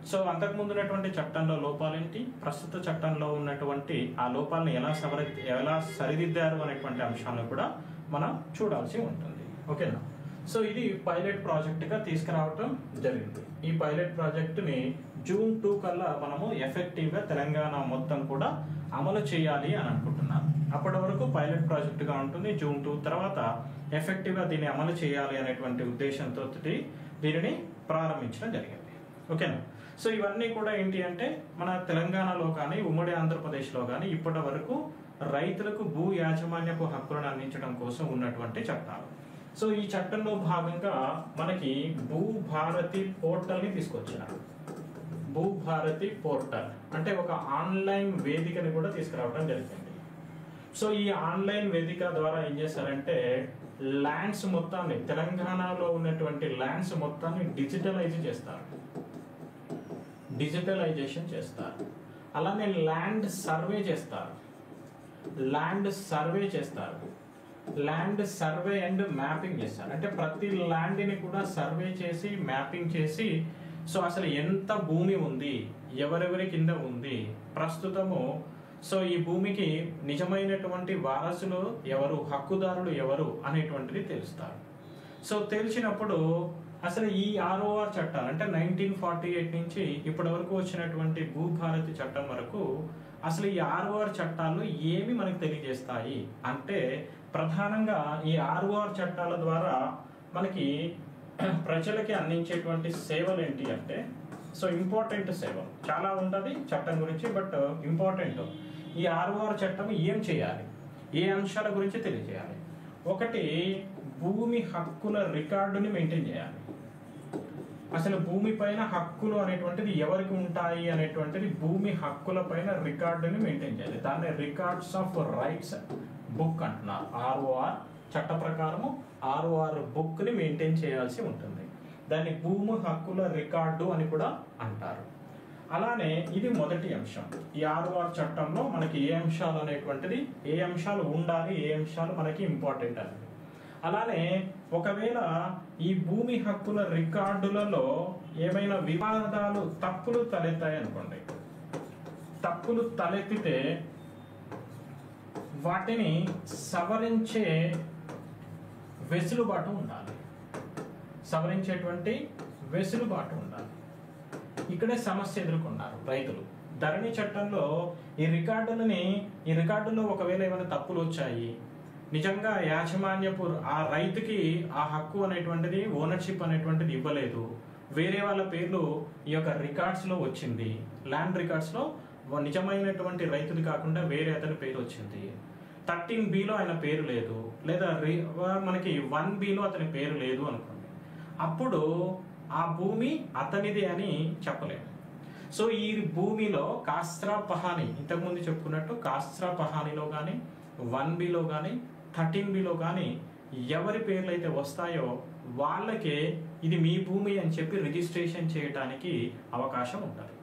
సో అంతకుముందు ఉన్నటువంటి చట్టంలో లోపాలేంటి, ప్రస్తుత చట్టంలో ఉన్నటువంటి ఆ లోపాలను ఎలా సరిదిద్దారు అనేటువంటి అంశాలను కూడా మనం చూడాల్సి ఉంటుంది. ఓకేనా. సో ఇది పైలట్ ప్రాజెక్టుగా తీసుకురావటం జరిగింది. ఈ పైలట్ ప్రాజెక్టుని జూన్ 2 కల్లా మనము ఎఫెక్టివ్గా తెలంగాణ మొత్తం కూడా అమలు చేయాలి అని అనుకుంటున్నాను. అప్పటి వరకు పైలట్ ప్రాజెక్టుగా ఉంటుంది. జూన్ 2 తర్వాత ఎఫెక్టివ్గా దీన్ని అమలు చేయాలి అనేటువంటి ఉద్దేశంతో దీనిని ప్రారంభించడం జరిగింది. ఓకేనా. సో ఇవన్నీ కూడా ఏంటి అంటే మన తెలంగాణలో కానీ ఉమ్మడి ఆంధ్రప్రదేశ్లో కానీ ఇప్పటి వరకు రైతులకు భూ యాజమాన్యపు హక్కులను అందించడం కోసం ఉన్నటువంటి చట్టాలు. సో ఈ చట్టంలో భాగంగా మనకి భూభారతి పోర్టల్ని తీసుకొచ్చారు. భూభారతి పోర్టల్ అంటే ఒక ఆన్లైన్ వేదికని కూడా తీసుకురావడం జరిగింది. సో ఈ ఆన్లైన్ వేదిక ద్వారా ఏం చేశారంటే ల్యాండ్స్ మొత్తాన్ని, తెలంగాణలో ఉన్నటువంటి ల్యాండ్స్ మొత్తాన్ని డిజిటలైజేషన్ చేస్తారు. అలానే ల్యాండ్ సర్వే అండ్ మ్యాపింగ్ చేస్తారు. అంటే ప్రతి ల్యాండ్ని కూడా సర్వే చేసి మ్యాపింగ్ చేసి సో అసలు ఎంత భూమి ఉంది, ఎవరెవరి కింద ఉంది, ప్రస్తుతము సో ఈ భూమికి నిజమైనటువంటి వారసులు ఎవరు, హక్కుదారులు ఎవరు అనేటువంటిది తెలుస్తారు. సో తెలిసినప్పుడు అసలు ఈ ఆర్ఓఆర్ చట్టాలు అంటే 1948 నుంచి ఇప్పటి వరకు వచ్చినటువంటి భూభారతి చట్టం వరకు అసలు ఈ ఆర్ఓఆర్ చట్టాలు ఏమి మనకు తెలియజేస్తాయి అంటే ప్రధానంగా ఈ ఆర్ఓఆర్ చట్టాల ద్వారా మనకి ప్రజలకి అందించేటువంటి సేవలు ఏంటి అంటే సో ఇంపార్టెంట్ సేవలు చాలా ఉంటుంది చట్టం గురించి, బట్ ఇంపార్టెంట్ ఈ ఆర్ఓఆర్ చట్టం ఏం చేయాలి, ఏ అంశాల గురించి తెలియజేయాలి? ఒకటి, భూమి హక్కుల రికార్డుని మెయింటైన్ చేయాలి. అసలు భూమి పైన హక్కులు అనేటువంటిది ఎవరికి ఉంటాయి అనేటువంటిది భూమి హక్కుల పైన రికార్డుని మెయింటైన్ చేయాలి. దాన్ని రికార్డ్స్ ఆఫ్ రైట్స్ బుక్ అంటున్నారు. ROR చట్ట ప్రకారము ROR బుక్ ని మెయింటైన్ చేయాల్సి ఉంటుంది. దాన్ని భూమి హక్కుల రికార్డు అని కూడా అంటారు. అలానే ఇది మొదటి అంశం. ఈ ROR చట్టంలో మనకి ఏ అంశాలు అనేటువంటిది, ఏ అంశాలు ఉండాలి, ఏ అంశాలు మనకి ఇంపార్టెంట్ అనేది. అలానే ఒకవేళ ఈ భూమి హక్కుల రికార్డులలో ఏమైనా వివాదాలు, తప్పులు తలెత్తాయి అనుకోండి, తప్పులు తలెత్తితే వాటిని సవరించే వెసులుబాటు ఉండాలి. సవరించేటువంటి వెసులుబాటు ఉండాలి. ఇక్కడే సమస్య ఎదుర్కొన్నారు రైతులు. ధరణి చట్టంలో ఈ రికార్డులో ఒకవేళ ఏమైనా తప్పులు వచ్చాయి, నిజంగా యాజమాన్యపు ఆ రైతుకి ఆ హక్కు అనేటువంటిది, ఓనర్షిప్ అనేటువంటిది ఇవ్వలేదు, వేరే వాళ్ళ పేర్లు ఈ యొక్క రికార్డ్స్లో వచ్చింది, ల్యాండ్ రికార్డ్స్లో నిజమైనటువంటి రైతుది కాకుండా వేరే అతని పేరు వచ్చింది, 13Bలో ఆయన పేరు లేదు, లేదా మనకి 1Bలో అతని పేరు లేదు అనుకోండి, అప్పుడు ఆ భూమి అతనిది అని చెప్పలేము. సో ఈ భూమిలో కాస్త్రా పహాని, ఇంతకుముందు చెప్పుకున్నట్టు కాస్త్రా పహానిలో కానీ 1Bలో కానీ 13Bలో కానీ ఎవరి పేర్లు అయితే వస్తాయో వాళ్ళకే ఇది మీ భూమి అని చెప్పి రిజిస్ట్రేషన్ చేయడానికి అవకాశం ఉంటుంది.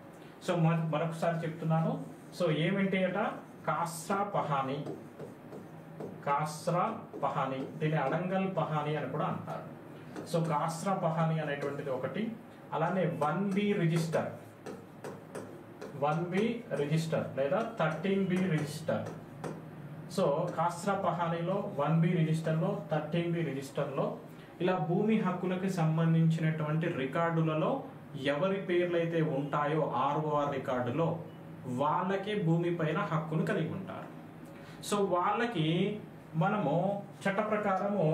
సో మరొకసారి చెప్తున్నాను. సో ఏమిటి అట, కాస్త్రా పహాని, దీన్ని అడంగల్ పహాని అని కూడా అంటారు. సో కాస్త్రా పహాని అనేటువంటిది ఒకటి. అలానే 1B రిజిస్టర్ లేదా 13B రిజిస్టర్. సో కాస్త్రా పహానీలో 1B రిజిస్టర్లో 13B రిజిస్టర్లో ఇలా భూమి హక్కులకి సంబంధించినటువంటి రికార్డులలో ఎవరి పేర్లు అయితే ఉంటాయో ROR రికార్డులో వాళ్ళకే భూమి పైన హక్కును కలిగి ఉంటారు. సో వాళ్ళకి మనము చట్ట ప్రకారము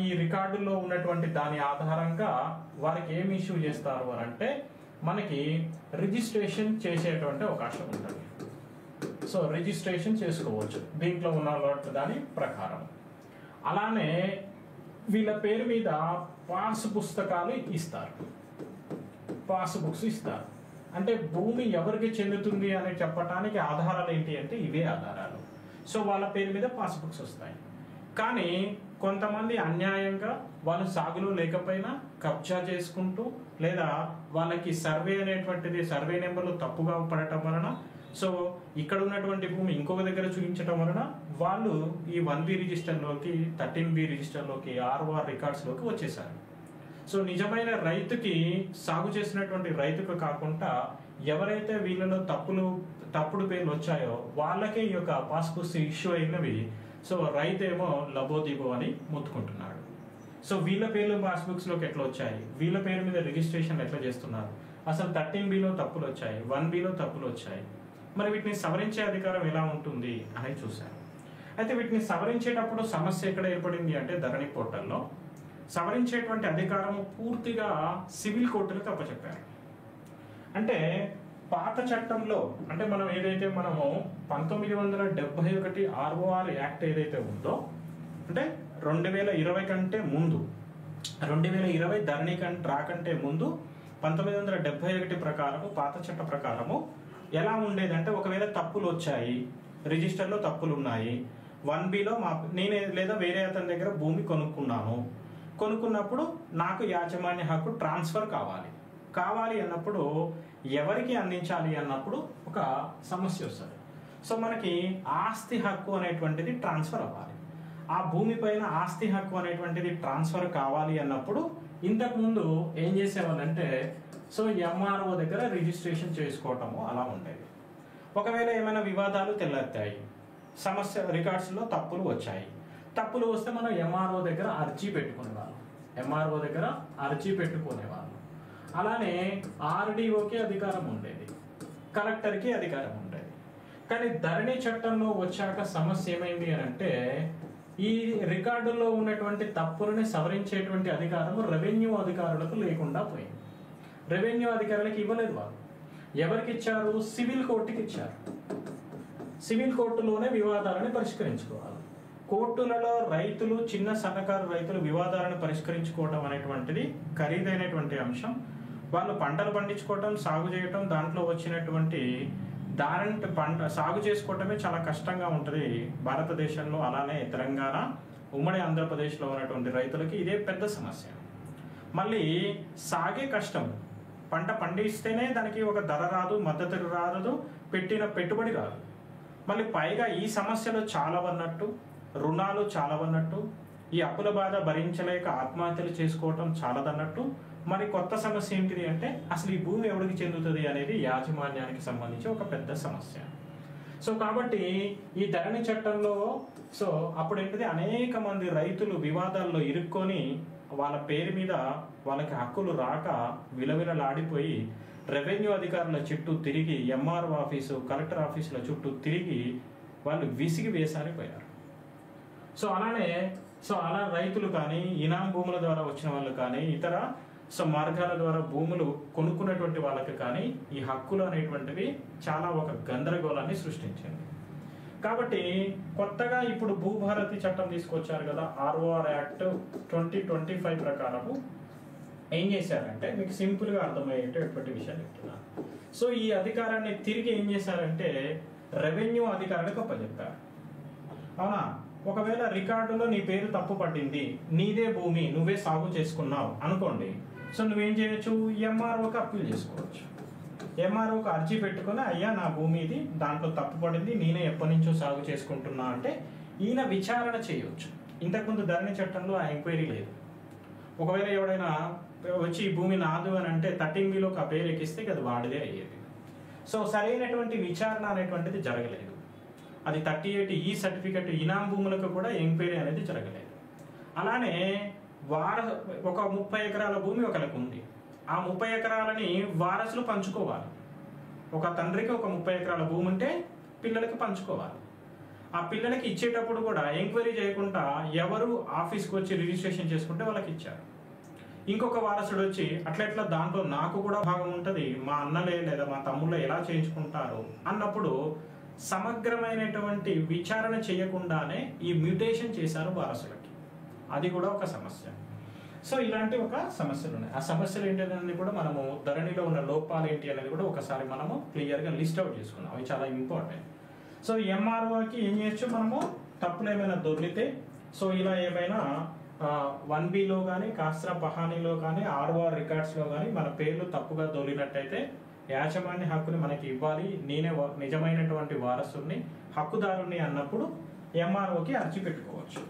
ఈ రికార్డుల్లో ఉన్నటువంటి దాని ఆధారంగా వారికి ఏమి ఇష్యూ చేస్తారు అని అంటే మనకి రిజిస్ట్రేషన్ చేసేటువంటి అవకాశం ఉంటుంది. సో రిజిస్ట్రేషన్ చేసుకోవచ్చు దీంట్లో ఉన్న దాని ప్రకారం. అలానే వీళ్ళ పేరు మీద పాస్ పుస్తకాలు ఇస్తారు, పాస్ బుక్స్ ఇస్తారు. అంటే భూమి ఎవరికి చెందుతుంది అని చెప్పడానికి ఆధారాలు ఏంటి అంటే ఇవే ఆధారాలు. సో వాళ్ళ పేరు మీద పాస్ బుక్స్ వస్తాయి. కానీ కొంతమంది అన్యాయంగా వాళ్ళు సాగులో లేకపోయినా కబ్జా చేసుకుంటూ, లేదా వాళ్ళకి సర్వే అనేటువంటిది సర్వే నెంబర్లు తప్పుగా పడటం వలన, సో ఇక్కడ ఉన్నటువంటి భూమి ఇంకొక దగ్గర చూపించడం వలన వాళ్ళు ఈ 1B రిజిస్టర్లోకి 13B రిజిస్టర్లోకి ROR రికార్డ్స్లోకి వచ్చేసారు. సో నిజమైన రైతుకి, సాగు చేసినటువంటి రైతుకు కాకుండా ఎవరైతే వీళ్ళలో తప్పుడు పేర్లు వచ్చాయో వాళ్ళకే ఈ యొక్క పాస్బుక్స్ ఇష్యూ అయినవి. సో రైతు ఏమో లబోదిబో అని మొత్తుకుంటున్నాడు. సో వీళ్ళ పేర్లు పాస్బుక్స్లోకి ఎట్లా వచ్చాయి, వీళ్ళ పేరు మీద రిజిస్ట్రేషన్ ఎట్లా చేస్తున్నారు, అసలు 13Bలో తప్పులు వచ్చాయి, 1Bలో తప్పులు వచ్చాయి, మరి వీటిని సవరించే అధికారం ఎలా ఉంటుంది అని చూశారు. అయితే వీటిని సవరించేటప్పుడు సమస్య ఎక్కడ ఏర్పడింది అంటే ధరణి పోర్టల్లో సవరించేటువంటి అధికారం పూర్తిగా సివిల్ కోర్టులకు అప్పచెప్పారు. అంటే పాత చట్టంలో అంటే మనం ఏదైతే మనము 1971 ROR యాక్ట్ ఏదైతే ఉందో, అంటే 2020 కంటే ముందు, 2020 ధరణి రాకంటే ముందు 1971 ప్రకారము, పాత చట్ట ప్రకారము ఎలా ఉండేదంటే ఒకవేళ తప్పులు వచ్చాయి, రిజిస్టర్లో తప్పులు ఉన్నాయి, 1Bలో నేనే లేదా వేరే అతని దగ్గర భూమి కొనుక్కున్నప్పుడు నాకు యాజమాన్య హక్కు ట్రాన్స్ఫర్ కావాలి అన్నప్పుడు ఎవరికి అందించాలి అన్నప్పుడు ఒక సమస్య వస్తుంది. సో మనకి ఆస్తి హక్కు అనేటువంటిది ట్రాన్స్ఫర్ అవ్వాలి. ఆ భూమి పైన ఆస్తి హక్కు అనేటువంటిది ట్రాన్స్ఫర్ కావాలి అన్నప్పుడు ఇంతకుముందు ఏం చేసేవాళ్ళంటే సో MRO దగ్గర రిజిస్ట్రేషన్ చేసుకోవటము అలా ఉండేది. ఒకవేళ ఏమైనా వివాదాలు తెల్లెత్తాయి, సమస్య రికార్డ్స్లో తప్పులు వచ్చాయి, తప్పులు వస్తే మనం MRO దగ్గర అర్జీ పెట్టుకునేవాళ్ళు. అలానే RDOకి అధికారం ఉండేది, కలెక్టర్కి అధికారం ఉండేది. కానీ ధరణి చట్టంలో వచ్చాక సమస్య ఏమైంది అని అంటే ఈ రికార్డుల్లో ఉన్నటువంటి తప్పులని సవరించేటువంటి అధికారము రెవెన్యూ అధికారులకు లేకుండా పోయింది. రెవెన్యూ అధికారులకు ఇవ్వలేదు. వాళ్ళు ఎవరికి ఇచ్చారు? సివిల్ కోర్టుకి ఇచ్చారు. సివిల్ కోర్టులోనే వివాదాలను పరిష్కరించుకోవాలి. కోర్టులలో రైతులు, చిన్న సన్నకారు రైతులు వివాదాలను పరిష్కరించుకోవడం అనేటువంటిది ఖరీదైనటువంటి అంశం. వాళ్ళు పంటలు పండించుకోవటం, సాగు చేయటం, దాంట్లో వచ్చినటువంటి పంట సాగు చేసుకోవటమే చాలా కష్టంగా ఉంటుంది భారతదేశంలో. అలానే తెలంగాణ, ఉమ్మడి ఆంధ్రప్రదేశ్లో ఉన్నటువంటి రైతులకి ఇదే పెద్ద సమస్య. మళ్ళీ సాగే కష్టం, పంట పండిస్తేనే దానికి ఒక ధర రాదు, మద్దతు రాదు, పెట్టిన పెట్టుబడి రాదు. మళ్ళీ పైగా ఈ సమస్యలు చాలా ఉన్నట్టు, రుణాలు చాలా ఉన్నట్టు, ఈ అప్పుల బాధ భరించలేక ఆత్మహత్యలు చేసుకోవటం చాలదన్నట్టు. మరి కొత్త సమస్య ఏంటిది అంటే అసలు ఈ భూమి ఎవరికి చెందుతుంది అనేది యాజమాన్యానికి సంబంధించి ఒక పెద్ద సమస్య. సో కాబట్టి ఈ ధరణి చట్టంలో అప్పుడు ఏంటిది, అనేక మంది రైతులు వివాదాల్లో ఇరుక్కొని వాళ్ళ పేరు మీద వాళ్ళకి హక్కులు రాక విలవిలలాడిపోయి రెవెన్యూ అధికారుల చుట్టూ తిరిగి, ఎంఆర్ఓ ఆఫీసు, కలెక్టర్ ఆఫీసుల చుట్టూ తిరిగి వాళ్ళు విసిగి వేసారిపోయారు. అలా రైతులు కానీ, ఇనాం భూముల ద్వారా వచ్చిన వాళ్ళు కానీ, ఇతర మార్గాల ద్వారా భూములు కొనుక్కున్నటువంటి వాళ్ళకి కానీ ఈ హక్కులు అనేటువంటివి చాలా ఒక గందరగోళాన్ని సృష్టించింది. కాబట్టి కొత్తగా ఇప్పుడు భూభారతి చట్టం తీసుకొచ్చారు కదా, ROR యాక్ట్ 2025 ప్రకారము ఏం చేశారంటే, మీకు సింపుల్గా అర్థమయ్యేటటువంటి విషయాలు చెప్తున్నాను. ఈ అధికారాన్ని తిరిగి ఏం చేశారంటే రెవెన్యూ అధికారులకు అప్పచెప్పారు. అవునా, ఒకవేళ రికార్డులో నీ పేరు తప్పు పట్టింది, నీదే భూమి, నువ్వే సాగు చేసుకున్నావు అనుకోండి, నువ్వేం చేయొచ్చు, ఎంఆర్ఓకి అప్పీల్ చేసుకోవచ్చు. ఎంఆర్ఓకి అర్జీ పెట్టుకుని, అయ్యా నా భూమి ఇది, దాంట్లో తప్పు పడింది, నేనే ఎప్పటి నుంచో సాగు చేసుకుంటున్నా అంటే ఈయన విచారణ చేయవచ్చు. ఇంతకుముందు ధరణి చట్టంలో ఆ ఎంక్వైరీ లేదు. ఒకవేళ ఎవడైనా వచ్చి ఈ భూమి నాదు అని అంటే 13Bలోకి ఆ పేరు ఎక్కిస్తే అది వాడిదే అయ్యేది. సరైనటువంటి విచారణ అనేటువంటిది జరగలేదు. అది 38E సర్టిఫికెట్ ఇనాం భూములకు కూడా ఎంక్వైరీ అనేది జరగలేదు. అలానే ఒక 30 ఎకరాల భూమి ఒకరికి ఉంది, ఆ 30 ఎకరాలని వారసులు పంచుకోవాలి. ఒక తండ్రికి ఒక 30 ఎకరాల భూమి ఉంటే పిల్లలకి పంచుకోవాలి. ఆ పిల్లలకి ఇచ్చేటప్పుడు కూడా ఎంక్వైరీ చేయకుండా ఎవరు ఆఫీస్కి వచ్చి రిజిస్ట్రేషన్ చేసుకుంటే వాళ్ళకి ఇచ్చారు. ఇంకొక వారసుడు వచ్చి అట్లా దాంట్లో నాకు కూడా భాగం ఉంటుంది, మా అన్నలే లేదా మా తమ్ముళ్ళే ఎలా చేయించుకుంటారు అన్నప్పుడు సమగ్రమైనటువంటి విచారణ చేయకుండానే ఈ మ్యూటేషన్ చేశారు వారసులకి. అది కూడా ఒక సమస్య. ఇలాంటి ఒక సమస్యలు ఉన్నాయి. ఆ సమస్యలు ఏంటనేది కూడా మనము ధరణిలో ఉన్న లోపాలు ఏంటి అనేది కూడా ఒకసారి మనము క్లియర్గా లిస్ట్ అవుట్ చేసుకున్నాం. అవి చాలా ఇంపార్టెంట్. ఎంఆర్ఓకి ఏం చేయొచ్చు, మనము తప్పులు ఏమైనా దొరికితే ఇలా ఏమైనా 1Bలో కానీ, కాస్త్రా పహానీలో కానీ, ROR రికార్డ్స్లో కానీ మన పేర్లు తప్పుగా దొరికినట్టయితే యాజమాన్య హక్కుని మనకి ఇవ్వాలి, నేనే నిజమైనటువంటి వారసుని, హక్కుదారుని అన్నప్పుడు ఎంఆర్ఓకి అర్జీ పెట్టుకోవచ్చు.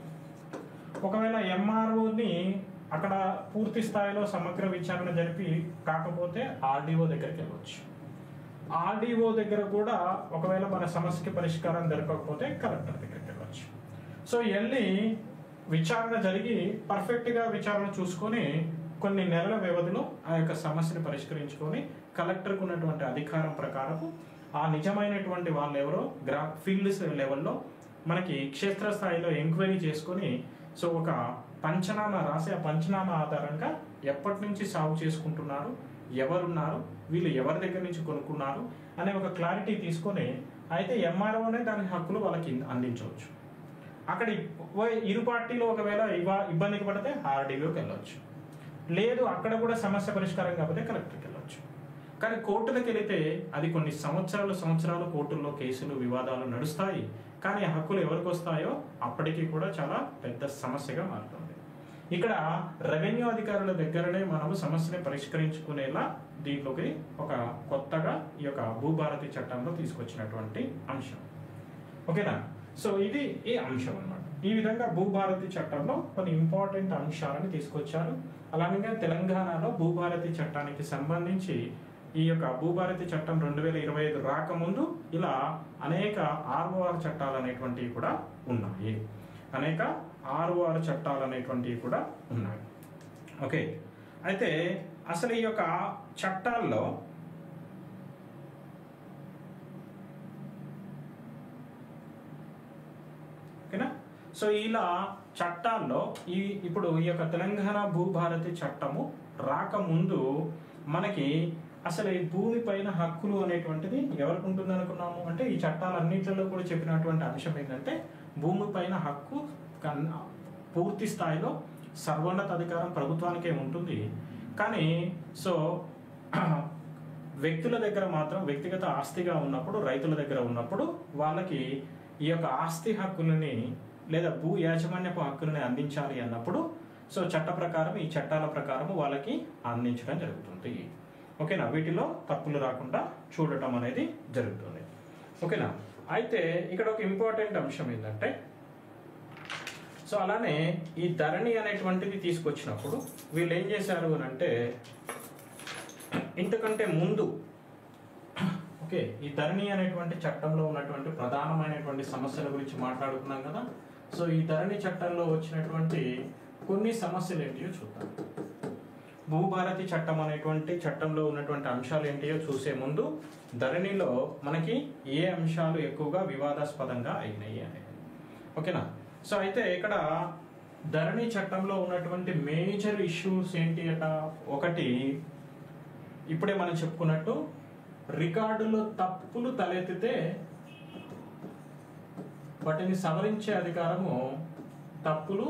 ఒకవేళ ఎంఆర్ఓని అక్కడ పూర్తి స్థాయిలో సమగ్ర విచారణ జరిపి కాకపోతే RDO దగ్గరికి వెళ్ళవచ్చు. RDO దగ్గర కూడా ఒకవేళ మన సమస్యకి పరిష్కారం దొరకకపోతే కలెక్టర్ దగ్గరికి వెళ్ళవచ్చు. వెళ్ళి విచారణ జరిగి పర్ఫెక్ట్గా విచారణ చూసుకొని కొన్ని నెలల వ్యవధిలో ఆ యొక్క సమస్యను పరిష్కరించుకొని కలెక్టర్కు ఉన్నటువంటి అధికారం ప్రకారం ఆ నిజమైనటువంటి వాళ్ళు ఎవరో ఫీల్డ్ లెవెల్లో మనకి క్షేత్రస్థాయిలో ఎంక్వైరీ చేసుకొని ఒక పంచనామా రాసి, ఆ పంచనామా ఆధారంగా ఎప్పటి నుంచి సాగు చేసుకుంటున్నారు, ఎవరున్నారు, వీళ్ళు ఎవరి దగ్గర నుంచి కొనుక్కున్నారు అనే ఒక క్లారిటీ తీసుకొని అయితే ఎంఆర్ఓనే దాని హక్కులు వాళ్ళకి అందించవచ్చు. అక్కడ ఇరు పార్టీలు ఒకవేళ ఇబ్బందికి పడితే RDOకి వెళ్ళవచ్చు. లేదు అక్కడ కూడా సమస్య పరిష్కారం కాకపోతే కలెక్టర్కి వెళ్ళవచ్చు. కానీ కోర్టులకు వెళితే అది కొన్ని సంవత్సరాలు కోర్టుల్లో కేసులు, వివాదాలు నడుస్తాయి. కానీ ఆ హక్కులు ఎవరికి వస్తాయో అప్పటికీ కూడా చాలా పెద్ద సమస్యగా మారుతుంది. ఇక్కడ రెవెన్యూ అధికారుల దగ్గరనే మనము సమస్యని పరిష్కరించుకునేలా దీంట్లోకి ఒక కొత్తగా ఈ యొక్క భూభారతి చట్టంలో తీసుకొచ్చినటువంటి అంశం. ఓకేనా? ఇది ఈ అంశం అన్నమాట. ఈ విధంగా భూభారతి చట్టంలో కొన్ని ఇంపార్టెంట్ అంశాలను తీసుకొచ్చారు. అలాగే తెలంగాణలో భూభారతి చట్టానికి సంబంధించి ఈ యొక్క భూభారతి చట్టం 2025 రాకముందు ఇలా అనేక ROR చట్టాలు అనేటువంటివి కూడా ఉన్నాయి. ఓకే, అయితే అసలు ఈ యొక్క చట్టాల్లో ఓకేనా, ఇలా చట్టాల్లో ఇప్పుడు ఈ యొక్క తెలంగాణ భూభారతి చట్టము రాకముందు మనకి అసలు ఈ భూమి పైన హక్కులు అనేటువంటిది ఎవరికి ఉంటుంది అనుకున్నాము అంటే ఈ చట్టాలన్నింటిలో కూడా చెప్పినటువంటి అంశం ఏంటంటే భూమి పైన హక్కు పూర్తి స్థాయిలో సర్వోన్నత అధికారం ప్రభుత్వానికే ఉంటుంది. కానీ సో వ్యక్తుల దగ్గర మాత్రం వ్యక్తిగత ఆస్తిగా ఉన్నప్పుడు, రైతుల దగ్గర ఉన్నప్పుడు వాళ్ళకి ఈ యొక్క ఆస్తి హక్కులని లేదా భూ యాజమాన్యపు హక్కులని అందించాలి అన్నప్పుడు సో ఈ చట్టాల ప్రకారం వాళ్ళకి అందించడం జరుగుతుంది. ఓకేనా, వీటిలో తప్పులు రాకుండా చూడటం అనేది జరుగుతుంది. ఓకేనా, అయితే ఇక్కడ ఒక ఇంపార్టెంట్ అంశం ఏంటంటే సో అలానే ఈ ధరణి అనేటువంటిది తీసుకొచ్చినప్పుడు వీళ్ళు ఏం చేశారు అని అంటే ఇంతకంటే ముందు ఓకే ఈ ధరణి అనేటువంటి చట్టంలో ఉన్నటువంటి ప్రధానమైనటువంటి సమస్యల గురించి మాట్లాడుకున్నాం కదా. సో ఈ ధరణి చట్టంలో వచ్చినటువంటి కొన్ని సమస్యలు ఏంటియో చూద్దాం. భూభారతి చట్టం అనేటువంటి చట్టంలో ఉన్నటువంటి అంశాలు ఏంటియో చూసే ముందు ధరణిలో మనకి ఏ అంశాలు ఎక్కువగా వివాదాస్పదంగా అయినాయి అనేది. ఓకేనా, సో అయితే ఇక్కడ ధరణి చట్టంలో ఉన్నటువంటి మేజర్ ఇష్యూస్ ఏంటి అట, ఒకటి ఇప్పుడే మనం చెప్పుకున్నట్టు రికార్డులో తప్పులు తలెత్తితే వాటిని సవరించే అధికారము, తప్పులు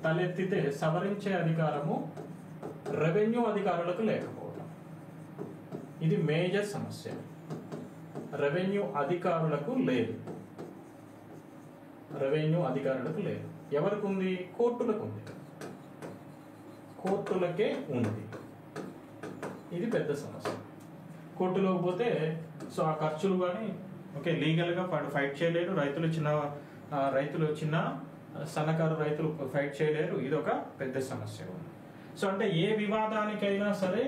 తలెత్తితే సవరించే అధికారము రెవెన్యూ అధికారులకు లేకపోవడం. ఇది మేజర్ సమస్య. రెవెన్యూ అధికారులకు లేదు. రెవెన్యూ అధికారులకు లేదు. ఎవరికి ఉంది? కోర్టులకు ఉంది. కోర్టులకే ఉంది. ఇది పెద్ద సమస్య. కోర్టులోకి పోతే సో ఆ ఖర్చులు కానీ ఓకే లీగల్గా ఫైట్ చేయలేరు. రైతులు చిన్న సన్నకారు రైతులు ఫైట్ చేయలేరు. ఇది ఒక పెద్ద సమస్య ఉంది. సో అంటే ఏ వివాదానికైనా సరే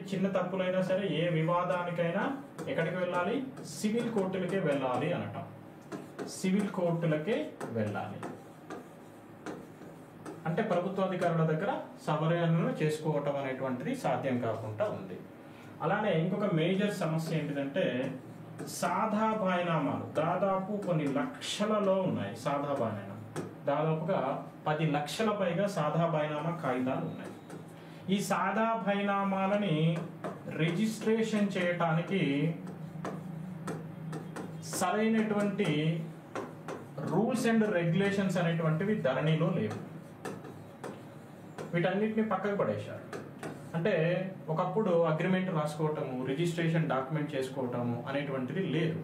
చిన్న తప్పులైనా సరే ఏ వివాదానికైనా ఎక్కడికి వెళ్ళాలి? సివిల్ కోర్టులకే వెళ్ళాలి అనటం. సివిల్ కోర్టులకే వెళ్ళాలి అంటే ప్రభుత్వాధికారుల దగ్గర సవరణలు చేసుకోవటం అనేటువంటిది సాధ్యం కాకుండా ఉంది. అలానే ఇంకొక మేజర్ సమస్య ఏంటిదంటే సాదా బాయినామాలు దాదాపు కొన్ని లక్షలలో ఉన్నాయి. సాదా బాయినామా దాదాపుగా 10 లక్షల పైగా సాదా బైనామా కాగితాలు ఉన్నాయి. ఈ సాదా బైనామాలని రిజిస్ట్రేషన్ చేయటానికి సరైనటువంటి రూల్స్ అండ్ రెగ్యులేషన్స్ అనేటువంటివి ధరణిలో లేవు. వీటన్నిటిని పక్కకు పడేశారు. అంటే ఒకప్పుడు అగ్రిమెంట్ రాసుకోవటము, రిజిస్ట్రేషన్ డాక్యుమెంట్ చేసుకోవటము అనేటువంటిది లేదు.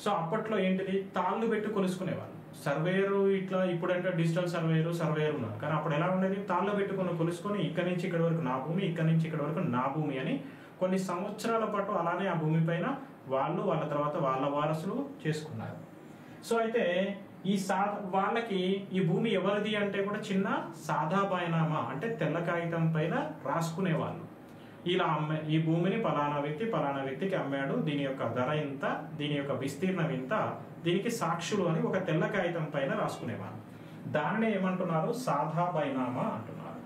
సో అప్పట్లో ఏంటిది? తాళ్ళు పెట్టి కొలుసుకునేవాళ్ళు. సర్వేయరు ఇట్లా ఇప్పుడంటే డిజిటల్ సర్వేయర్ ఉన్నారు. కానీ అప్పుడు ఎలా ఉండేది? తాళ్ళు పెట్టుకొని కొలుసుకొని ఇక్కడి నుంచి ఇక్కడి వరకు నా భూమి, ఇక్కడి నుంచి ఇక్కడి వరకు నా భూమి అని కొన్ని సంవత్సరాల పాటు అలానే ఆ భూమి పైన వాళ్ళ తర్వాత వాళ్ళ వారసులు చేసుకున్నారు. సో అయితే వాళ్ళకి ఈ భూమి ఎవరిది అంటే కూడా చిన్న సాదా బైనామా అంటే తెల్ల కాగితం పైన రాసుకునేవాళ్ళు. ఇలా ఈ భూమిని పలానా వ్యక్తికి అమ్మాడు, దీని యొక్క ధర ఇంత, దీని యొక్క విస్తీర్ణం ఇంత, దీనికి సాక్షులు అని ఒక తెల్ల కాగితం పైన రాసుకునేవాళ్ళు. దానిని ఏమంటున్నారు? సాదా బైనామా అంటున్నారు.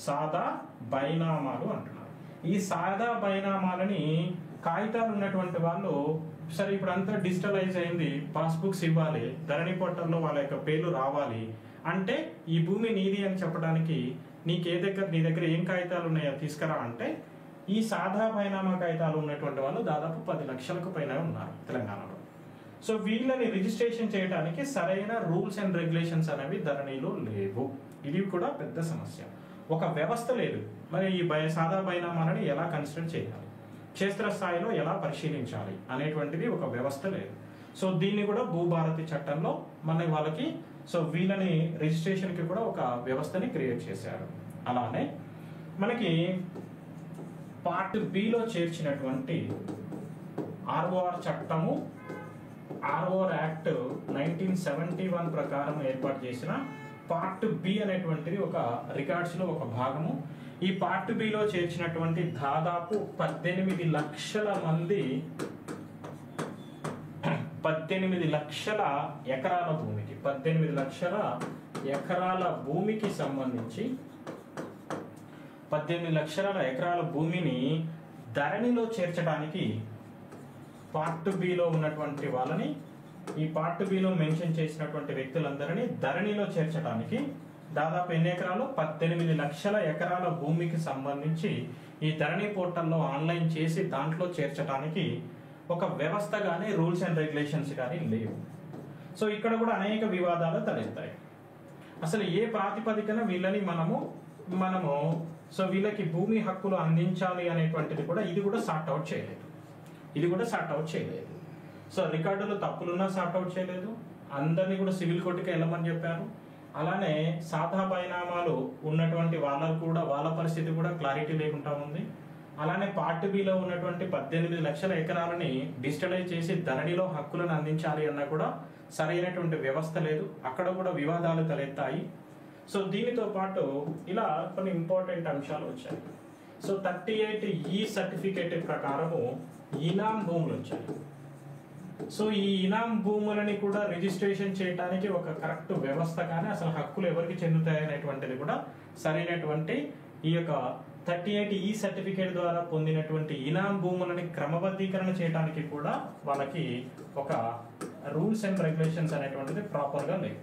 సాదా బైనామాలు అంటున్నారు. ఈ సాదా బైనామాలని కాగితాలు ఉన్నటువంటి వాళ్ళు సరే ఇప్పుడు అంతా డిజిటలైజ్ అయింది, పాస్బుక్స్ ఇవ్వాలి, ధరణి పోర్టల్లో వాళ్ళ యొక్క పేర్లు రావాలి అంటే ఈ భూమి నీది అని చెప్పడానికి నీ దగ్గర ఏం కాగితాలు ఉన్నాయో తీసుకురా అంటే ఈ సాదా బైనామా కాగితాలు ఉన్నటువంటి వాళ్ళు దాదాపు 10 లక్షలకు పైన ఉన్నారు తెలంగాణలో. సో వీళ్ళని రిజిస్ట్రేషన్ చేయడానికి సరైన రూల్స్ అండ్ రెగ్యులేషన్స్ అనేవి ధరణిలో లేవు. ఇది కూడా పెద్ద సమస్య. ఒక వ్యవస్థ లేదు. మరి ఈ సాదా బైనామాలని ఎలా కన్సిడర్ చేయాలి, క్షేత్రస్థాయిలో ఎలా పరిశీలించాలి అనేటువంటిది ఒక వ్యవస్థ లేదు. సో దీన్ని కూడా భూభారతి చట్టంలో వాళ్ళకి సో వీళ్ళని రిజిస్ట్రేషన్కి కూడా ఒక వ్యవస్థని క్రియేట్ చేశారు. అలానే మనకి పార్ట్ బిలో చేర్చినటువంటి ఆర్ఓఆర్ చట్టము, ఆర్ఓఆర్ యాక్ట్ 1971 ప్రకారం ఏర్పాటు చేసిన పార్ట్ బి అనేటువంటిది ఒక రికార్డ్స్లో ఒక భాగము. ఈ పార్ట్ బిలో చేర్చినటువంటి దాదాపు 18 లక్షల మంది 18 లక్షల ఎకరాల భూమికి 18 లక్షల ఎకరాల భూమికి సంబంధించి 18 లక్షల ఎకరాల భూమిని ధరణిలో చేర్చడానికి పార్ట్ బిలో ఉన్నటువంటి వాళ్ళని, ఈ పార్ట్ బిలో మెన్షన్ చేసినటువంటి వ్యక్తులందరినీ ధరణిలో చేర్చడానికి దాదాపు ఎన్ని ఎకరాలు 18 లక్షల ఎకరాల భూమికి సంబంధించి ఈ ధరణి పోర్టల్లో ఆన్లైన్ చేసి దాంట్లో చేర్చడానికి ఒక వ్యవస్థ కానీ రూల్స్ అండ్ రెగ్యులేషన్స్ కానీ లేవు. సో ఇక్కడ కూడా అనేక వివాదాలు తలెత్తాయి. అసలు ఏ ప్రాతిపదికన వీళ్ళని మనము సో వీళ్ళకి భూమి హక్కులు అందించాలి అనేటువంటిది కూడా ఇది కూడా సార్ట్అవుట్ చేయలేదు. సో రికార్డులు తప్పులున్నా సార్ట్అవుట్ చేయలేదు. అందరినీ కూడా సివిల్ కోర్టుకి వెళ్ళమని చెప్పారు. అలానే సాదా బైనామాలు ఉన్నటువంటి వాళ్ళకు కూడా వాళ్ళ పరిస్థితి కూడా క్లారిటీ లేకుండా ఉంది. అలానే పార్ట్ బిలో ఉన్నటువంటి 18 లక్షల ఎకరాలని డిజిటలైజ్ చేసి ధరణిలో హక్కులను అందించాలి అన్న కూడా సరైనటువంటి వ్యవస్థ లేదు. అక్కడ కూడా వివాదాలు తలెత్తాయి. సో దీనితో పాటు ఇలా కొన్ని ఇంపార్టెంట్ అంశాలు వచ్చాయి. సో 38E సర్టిఫికేట్ ప్రకారము ఇనాం భూములు వచ్చాయి. సో ఈ ఇనాం భూములని కూడా రిజిస్ట్రేషన్ చేయడానికి ఒక కరెక్ట్ వ్యవస్థ కానీ అసలు హక్కులు ఎవరికి చెందుతాయి అనేటువంటిది కూడా సరైనటువంటి ఈ యొక్క 38E సర్టిఫికేట్ ద్వారా పొందినటువంటి ఇనాం భూములని క్రమబద్ధీకరణ చేయడానికి కూడా వాళ్ళకి ఒక రూల్స్ అండ్ రెగ్యులేషన్స్ అనేటువంటిది ప్రాపర్గా లేవు.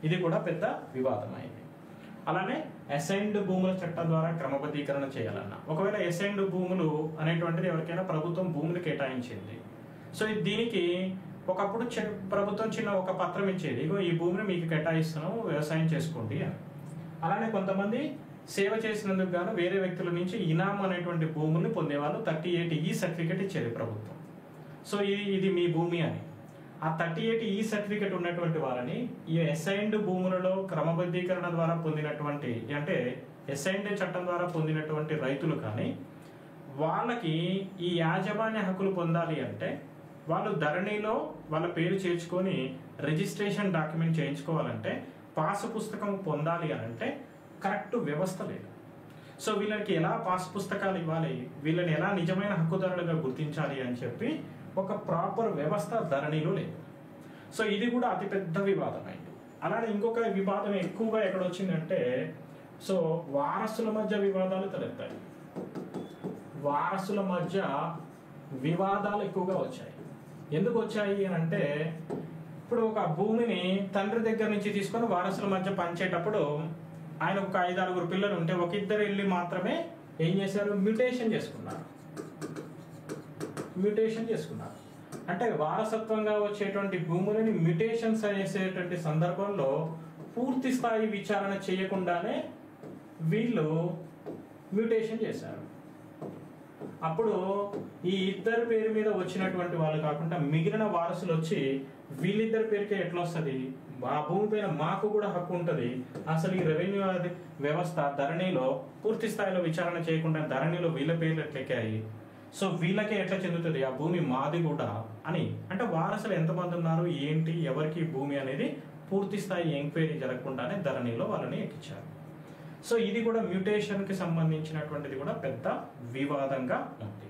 ఇది కూడా పెద్ద వివాదమైంది. అలానే అసైన్డ్ భూముల చట్టం ద్వారా క్రమబద్ధీకరణ చేయాలన్నా ఒకవేళ అసైన్డ్ భూములు అనేటువంటిది ఎవరికైనా ప్రభుత్వం భూములు కేటాయించింది. సో దీనికి ఒకప్పుడు ప్రభుత్వం చిన్న ఒక పత్రం ఇచ్చేది, ఇగో ఈ భూమిని మీకు కేటాయిస్తున్నాం వ్యవసాయం చేసుకోండి అని. అలానే కొంతమంది సేవ చేసినందుకు గాను వేరే వ్యక్తుల నుంచి ఇనాం అనేటువంటి భూముల్ని పొందేవాళ్ళు 38E సర్టిఫికేట్ ఇచ్చేది ప్రభుత్వం. సో ఇది మీ భూమి అని. ఆ 38E సర్టిఫికేట్ ఉన్నటువంటి వాళ్ళని ఈ అసైన్డ్ భూములలో క్రమబద్ధీకరణ ద్వారా పొందినటువంటి అంటే అసైన్డ్ చట్టం ద్వారా పొందినటువంటి రైతులు కానీ వాళ్ళకి ఈ యాజమాన్య హక్కులు పొందాలి అంటే వాళ్ళు ధరణిలో వాళ్ళ పేరు చేర్చుకొని రిజిస్ట్రేషన్ డాక్యుమెంట్ చేయించుకోవాలంటే పాసు పుస్తకం పొందాలి అని అంటే కరెక్ట్ వ్యవస్థ లేదు. సో వీళ్ళకి ఎలా పాస్ పుస్తకాలు ఇవ్వాలి, వీళ్ళని ఎలా నిజమైన హక్కుదారులుగా గుర్తించాలి అని చెప్పి ఒక ప్రాపర్ వ్యవస్థ ధరణిలో లేదు. సో ఇది కూడా అతిపెద్ద వివాదం అయింది. అలానే ఇంకొక వివాదం ఎక్కువగా ఎక్కడ వచ్చిందంటే సో వారసుల మధ్య వివాదాలు తలెత్తాయి. వారసుల మధ్య వివాదాలు ఎక్కువగా వచ్చాయి. ఎందుకు వచ్చాయి అని అంటే ఇప్పుడు ఒక భూమిని తండ్రి దగ్గర నుంచి తీసుకొని వారసుల మధ్య పంచేటప్పుడు ఆయన ఒక 5-6 పిల్లలు ఉంటే ఒక ఇద్దరు వెళ్ళి మాత్రమే ఏం చేశారు, మ్యూటేషన్ చేసుకున్నారు. అంటే వారసత్వంగా వచ్చేటువంటి భూములని మ్యూటేషన్స్ చేసేటువంటి సందర్భంలో పూర్తి స్థాయి విచారణ చేయకుండానే వీళ్ళు మ్యూటేషన్ చేశారు. అప్పుడు ఈ ఇద్దరు పేరు మీద వచ్చినటువంటి వాళ్ళు కాకుండా మిగిలిన వారసులు వచ్చి వీళ్ళిద్దరి పేరుకే ఎట్లా వస్తుంది, ఆ భూమి పైన మాకు కూడా హక్కు ఉంటుంది, అసలు ఈ రెవెన్యూ వ్యవస్థ ధరణిలో పూర్తి స్థాయిలో విచారణ చేయకుండా ధరణిలో వీళ్ళ పేర్లు ఎట్లెక్కాయి, సో వీళ్ళకే ఎట్లా చెందుతుంది ఆ భూమి మాది కూడా అని. అంటే వారసులు ఎంతమంది ఉన్నారు, ఏంటి, ఎవరికి భూమి అనేది పూర్తి స్థాయి ఎంక్వైరీ జరగకుండానే ధరణిలో వాళ్ళని ఎక్కించారు. సో ఇది కూడా మ్యూటేషన్కి సంబంధించినటువంటిది కూడా పెద్ద వివాదంగా ఉంది.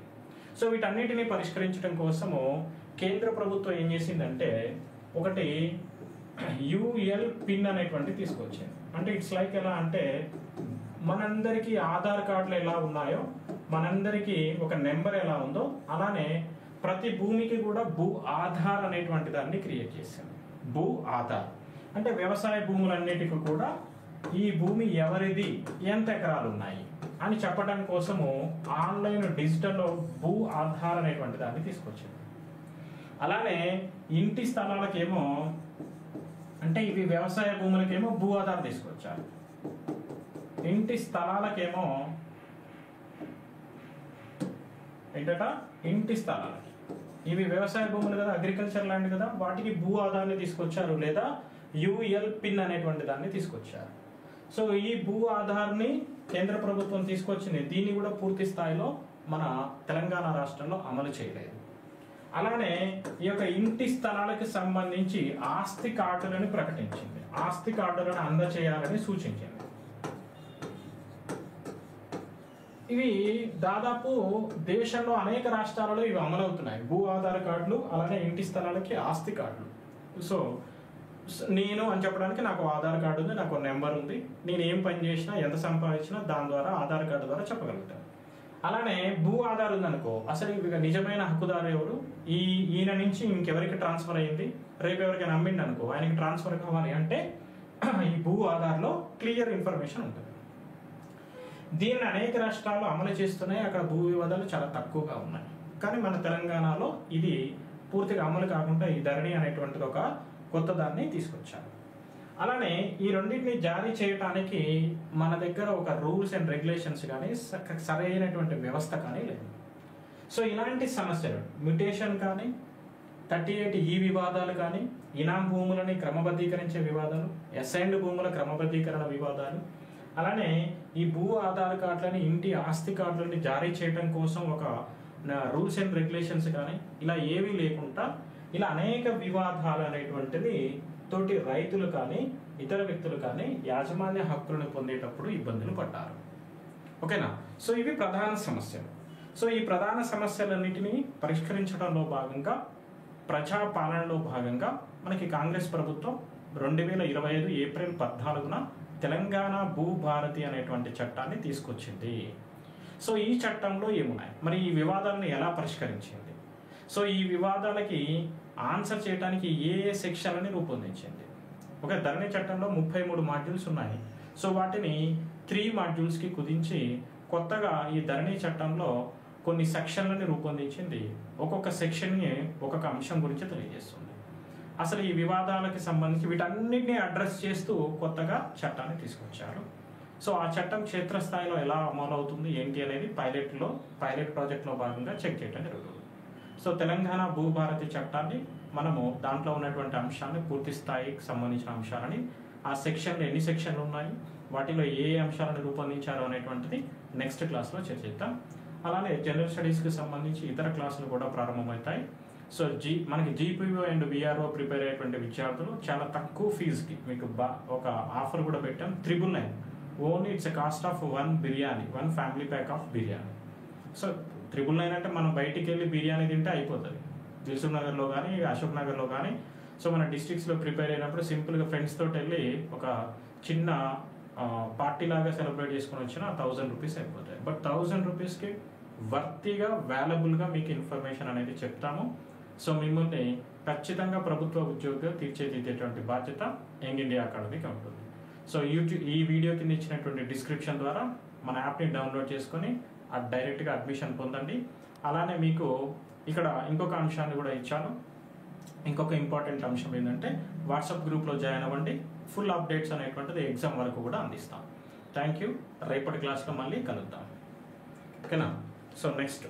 సో వీటన్నిటిని పరిష్కరించడం కోసము కేంద్ర ప్రభుత్వం ఏం చేసిందంటే ఒకటి యుఎల్ పిన్ అనేటువంటి తీసుకొచ్చింది. అంటే ఇట్స్ లైక్ ఎలా అంటే మనందరికీ ఆధార్ కార్డులు ఎలా ఉన్నాయో మనందరికీ ఒక నెంబర్ ఎలా ఉందో అలానే ప్రతి భూమికి కూడా భూ ఆధార్ అనేటువంటి దాన్ని క్రియేట్ చేసింది. భూ ఆధార్ అంటే వ్యవసాయ భూములన్నిటికీ కూడా ఈ భూమి ఎవరిది, ఎంత ఎకరాలు ఉన్నాయి అని చెప్పడం కోసము ఆన్లైన్ డిజిటల్ భూ ఆధార్ అనేటువంటి దాన్ని తీసుకొచ్చింది. అలానే ఇంటి స్థలాలకేమో అంటే ఇవి వ్యవసాయ భూములకేమో భూ ఆధార్ తీసుకొచ్చారు, ఇంటి స్థలాలకేమో ఏంటట ఇంటి స్థలాలకి ఇవి వ్యవసాయ భూములు కదా, అగ్రికల్చర్ ల్యాండ్ కదా, వాటికి భూ ఆధార్ని తీసుకొచ్చారు లేదా యుఎల్ పిన్ అనేటువంటి దాన్ని తీసుకొచ్చారు. సో ఈ భూ ఆధార్ని కేంద్ర ప్రభుత్వం తీసుకొచ్చింది. దీన్ని కూడా పూర్తి స్థాయిలో మన తెలంగాణ రాష్ట్రంలో అమలు చేయలేదు. అలానే ఈ యొక్క ఇంటి స్థలాలకు సంబంధించి ఆస్తి కార్డులను ప్రకటించింది, ఆస్తి కార్డులను అందజేయాలని సూచించింది. ఇవి దాదాపు దేశంలో అనేక రాష్ట్రాలలో ఇవి అమలవుతున్నాయి, భూ ఆధార్ కార్డులు అలానే ఇంటి స్థలాలకి ఆస్తి కార్డులు. సో నేను అని చెప్పడానికి నాకు ఆధార్ కార్డు ఉంది, నాకు నెంబర్ ఉంది, నేను ఏం పని చేసినా ఎంత సంపాదించినా దాని ద్వారా ఆధార్ కార్డు ద్వారా చెప్పగలుగుతాను. అలానే భూ ఆధార్ ఉందనుకో, అసలు ఇక నిజమైన హక్కుదారు ఎవరు, ఈయన నుంచి ఇంకెవరికి ట్రాన్స్ఫర్ అయ్యింది, రేపు ఎవరికైనా అమ్మిండి అనుకో ఆయనకి ట్రాన్స్ఫర్ కావాలి అంటే ఈ భూ ఆధార్లో క్లియర్ ఇన్ఫర్మేషన్ ఉంటుంది. దీన్ని అనేక రాష్ట్రాలు అమలు చేస్తున్నాయి. అక్కడ భూ వివాదాలు చాలా తక్కువగా ఉన్నాయి. కానీ మన తెలంగాణలో ఇది పూర్తిగా అమలు కాకుండా ఈ ధరణి అనేటువంటిది ఒక కొత్త దాన్ని తీసుకొచ్చారు. అలానే ఈ రెండింటిని జారీ చేయడానికి మన దగ్గర ఒక రూల్స్ అండ్ రెగ్యులేషన్స్ కానీ సరైనటువంటి వ్యవస్థ కానీ లేదు. సో ఇలాంటి సమస్యలు మ్యుటేషన్ కానీ 38 వివాదాలు కానీ ఇనాం భూములని క్రమబద్ధీకరించే వివాదాలు, అసైన్డ్ భూముల క్రమబద్ధీకరణ వివాదాలు, అలానే ఈ భూ ఆధార్ కార్డులని ఇంటి ఆస్తి కార్డులని జారీ చేయడం కోసం ఒక రూల్స్ అండ్ రెగ్యులేషన్స్ కానీ ఇలా ఏవీ లేకుండా ఇలా అనేక వివాదాలు అనేటువంటివి తోటి రైతులు కానీ ఇతర వ్యక్తులు కానీ యాజమాన్య హక్కులను పొందేటప్పుడు ఇబ్బందులు పడ్డారు. ఓకేనా? సో ఇవి ప్రధాన సమస్యలు. సో ఈ ప్రధాన సమస్యలన్నిటినీ పరిష్కరించడంలో భాగంగా ప్రజాపాలనలో భాగంగా మనకి కాంగ్రెస్ ప్రభుత్వం 2025 ఏప్రిల్ 14న తెలంగాణ భూభారతి అనేటువంటి చట్టాన్ని తీసుకొచ్చింది. సో ఈ చట్టంలో ఏమున్నాయి, మరి ఈ వివాదాలను ఎలా పరిష్కరించింది, సో ఈ వివాదాలకి ఆన్సర్ చేయడానికి ఏ సెక్షన్లని రూపొందించింది. ఒక ధరణి చట్టంలో 33 మాడ్యూల్స్ ఉన్నాయి. సో వాటిని 3 మాడ్యూల్స్కి కుదించి కొత్తగా ఈ ధరణి చట్టంలో కొన్ని సెక్షన్లని రూపొందించింది. ఒక్కొక్క సెక్షన్ని ఒక్కొక్క అంశం గురించి తెలియజేస్తుంది. అసలు ఈ వివాదాలకి సంబంధించి వీటన్నిటిని అడ్రస్ చేస్తూ కొత్తగా చట్టాన్ని తీసుకొచ్చారు. సో ఆ చట్టం క్షేత్రస్థాయిలో ఎలా అమలు అవుతుంది ఏంటి అనేది పైలట్ ప్రాజెక్ట్లో భాగంగా చెక్ చేయడం జరుగుతుంది. సో తెలంగాణ భూభారతి చట్టాన్ని మనము దాంట్లో ఉన్నటువంటి అంశాన్ని పూర్తి స్థాయికి సంబంధించిన అంశాలని ఆ సెక్షన్లు ఎన్ని సెక్షన్లు ఉన్నాయి, వాటిలో ఏ అంశాలను రూపొందించారు అనేటువంటిది నెక్స్ట్ క్లాస్లో చర్చిద్దాం. అలానే జనరల్ స్టడీస్కి సంబంధించి ఇతర క్లాసులు కూడా ప్రారంభమవుతాయి. సో మనకి జీపీఓ అండ్ విఆర్ఓ ప్రిపేర్ అయ్యేటువంటి విద్యార్థులు చాలా తక్కువ ఫీజుకి మీకు ఒక ఆఫర్ కూడా పెట్టాం. 999 only it's a cost of 1 biryani, 1 family pack of biryani. So 999 అంటే మనం బయటికి వెళ్ళి బిర్యానీ తింటే అయిపోతుంది. దిల్సుఖ్ నగర్లో కానీ అశోక్ నగర్లో కానీ సో మన డిస్ట్రిక్ట్స్లో ప్రిపేర్ అయినప్పుడు సింపుల్గా ఫ్రెండ్స్ తోటి వెళ్ళి ఒక చిన్న పార్టీ లాగా సెలబ్రేట్ చేసుకొని వచ్చిన 1000 రూపీస్ అయిపోతాయి. బట్ 1000 రూపీస్కి వర్తిగా వాల్యుబుల్గా మీకు ఇన్ఫర్మేషన్ అనేది చెప్తాము. సో మిమ్మల్ని ఖచ్చితంగా ప్రభుత్వ ఉద్యోగం తీర్చిదిద్దేటువంటి బాధ్యత యంగ్ ఇండియా అకాడమీకి ఉంటుంది. సో ఈ వీడియో కింద ఇచ్చినటువంటి డిస్క్రిప్షన్ ద్వారా మన యాప్ని డౌన్లోడ్ చేసుకొని డైరెక్ట్గా అడ్మిషన్ పొందండి. అలానే మీకు ఇక్కడ ఇంకొక అంశాన్ని కూడా ఇచ్చాను. ఇంకొక ఇంపార్టెంట్ అంశం ఏంటంటే వాట్సాప్ గ్రూప్లో జాయిన్ అవ్వండి. ఫుల్ అప్డేట్స్ అనేటువంటిది ఎగ్జామ్ వరకు కూడా అందిస్తాం. Thank you. రేపటి క్లాస్లో మళ్ళీ కలుద్దాం. ఓకేనా? So next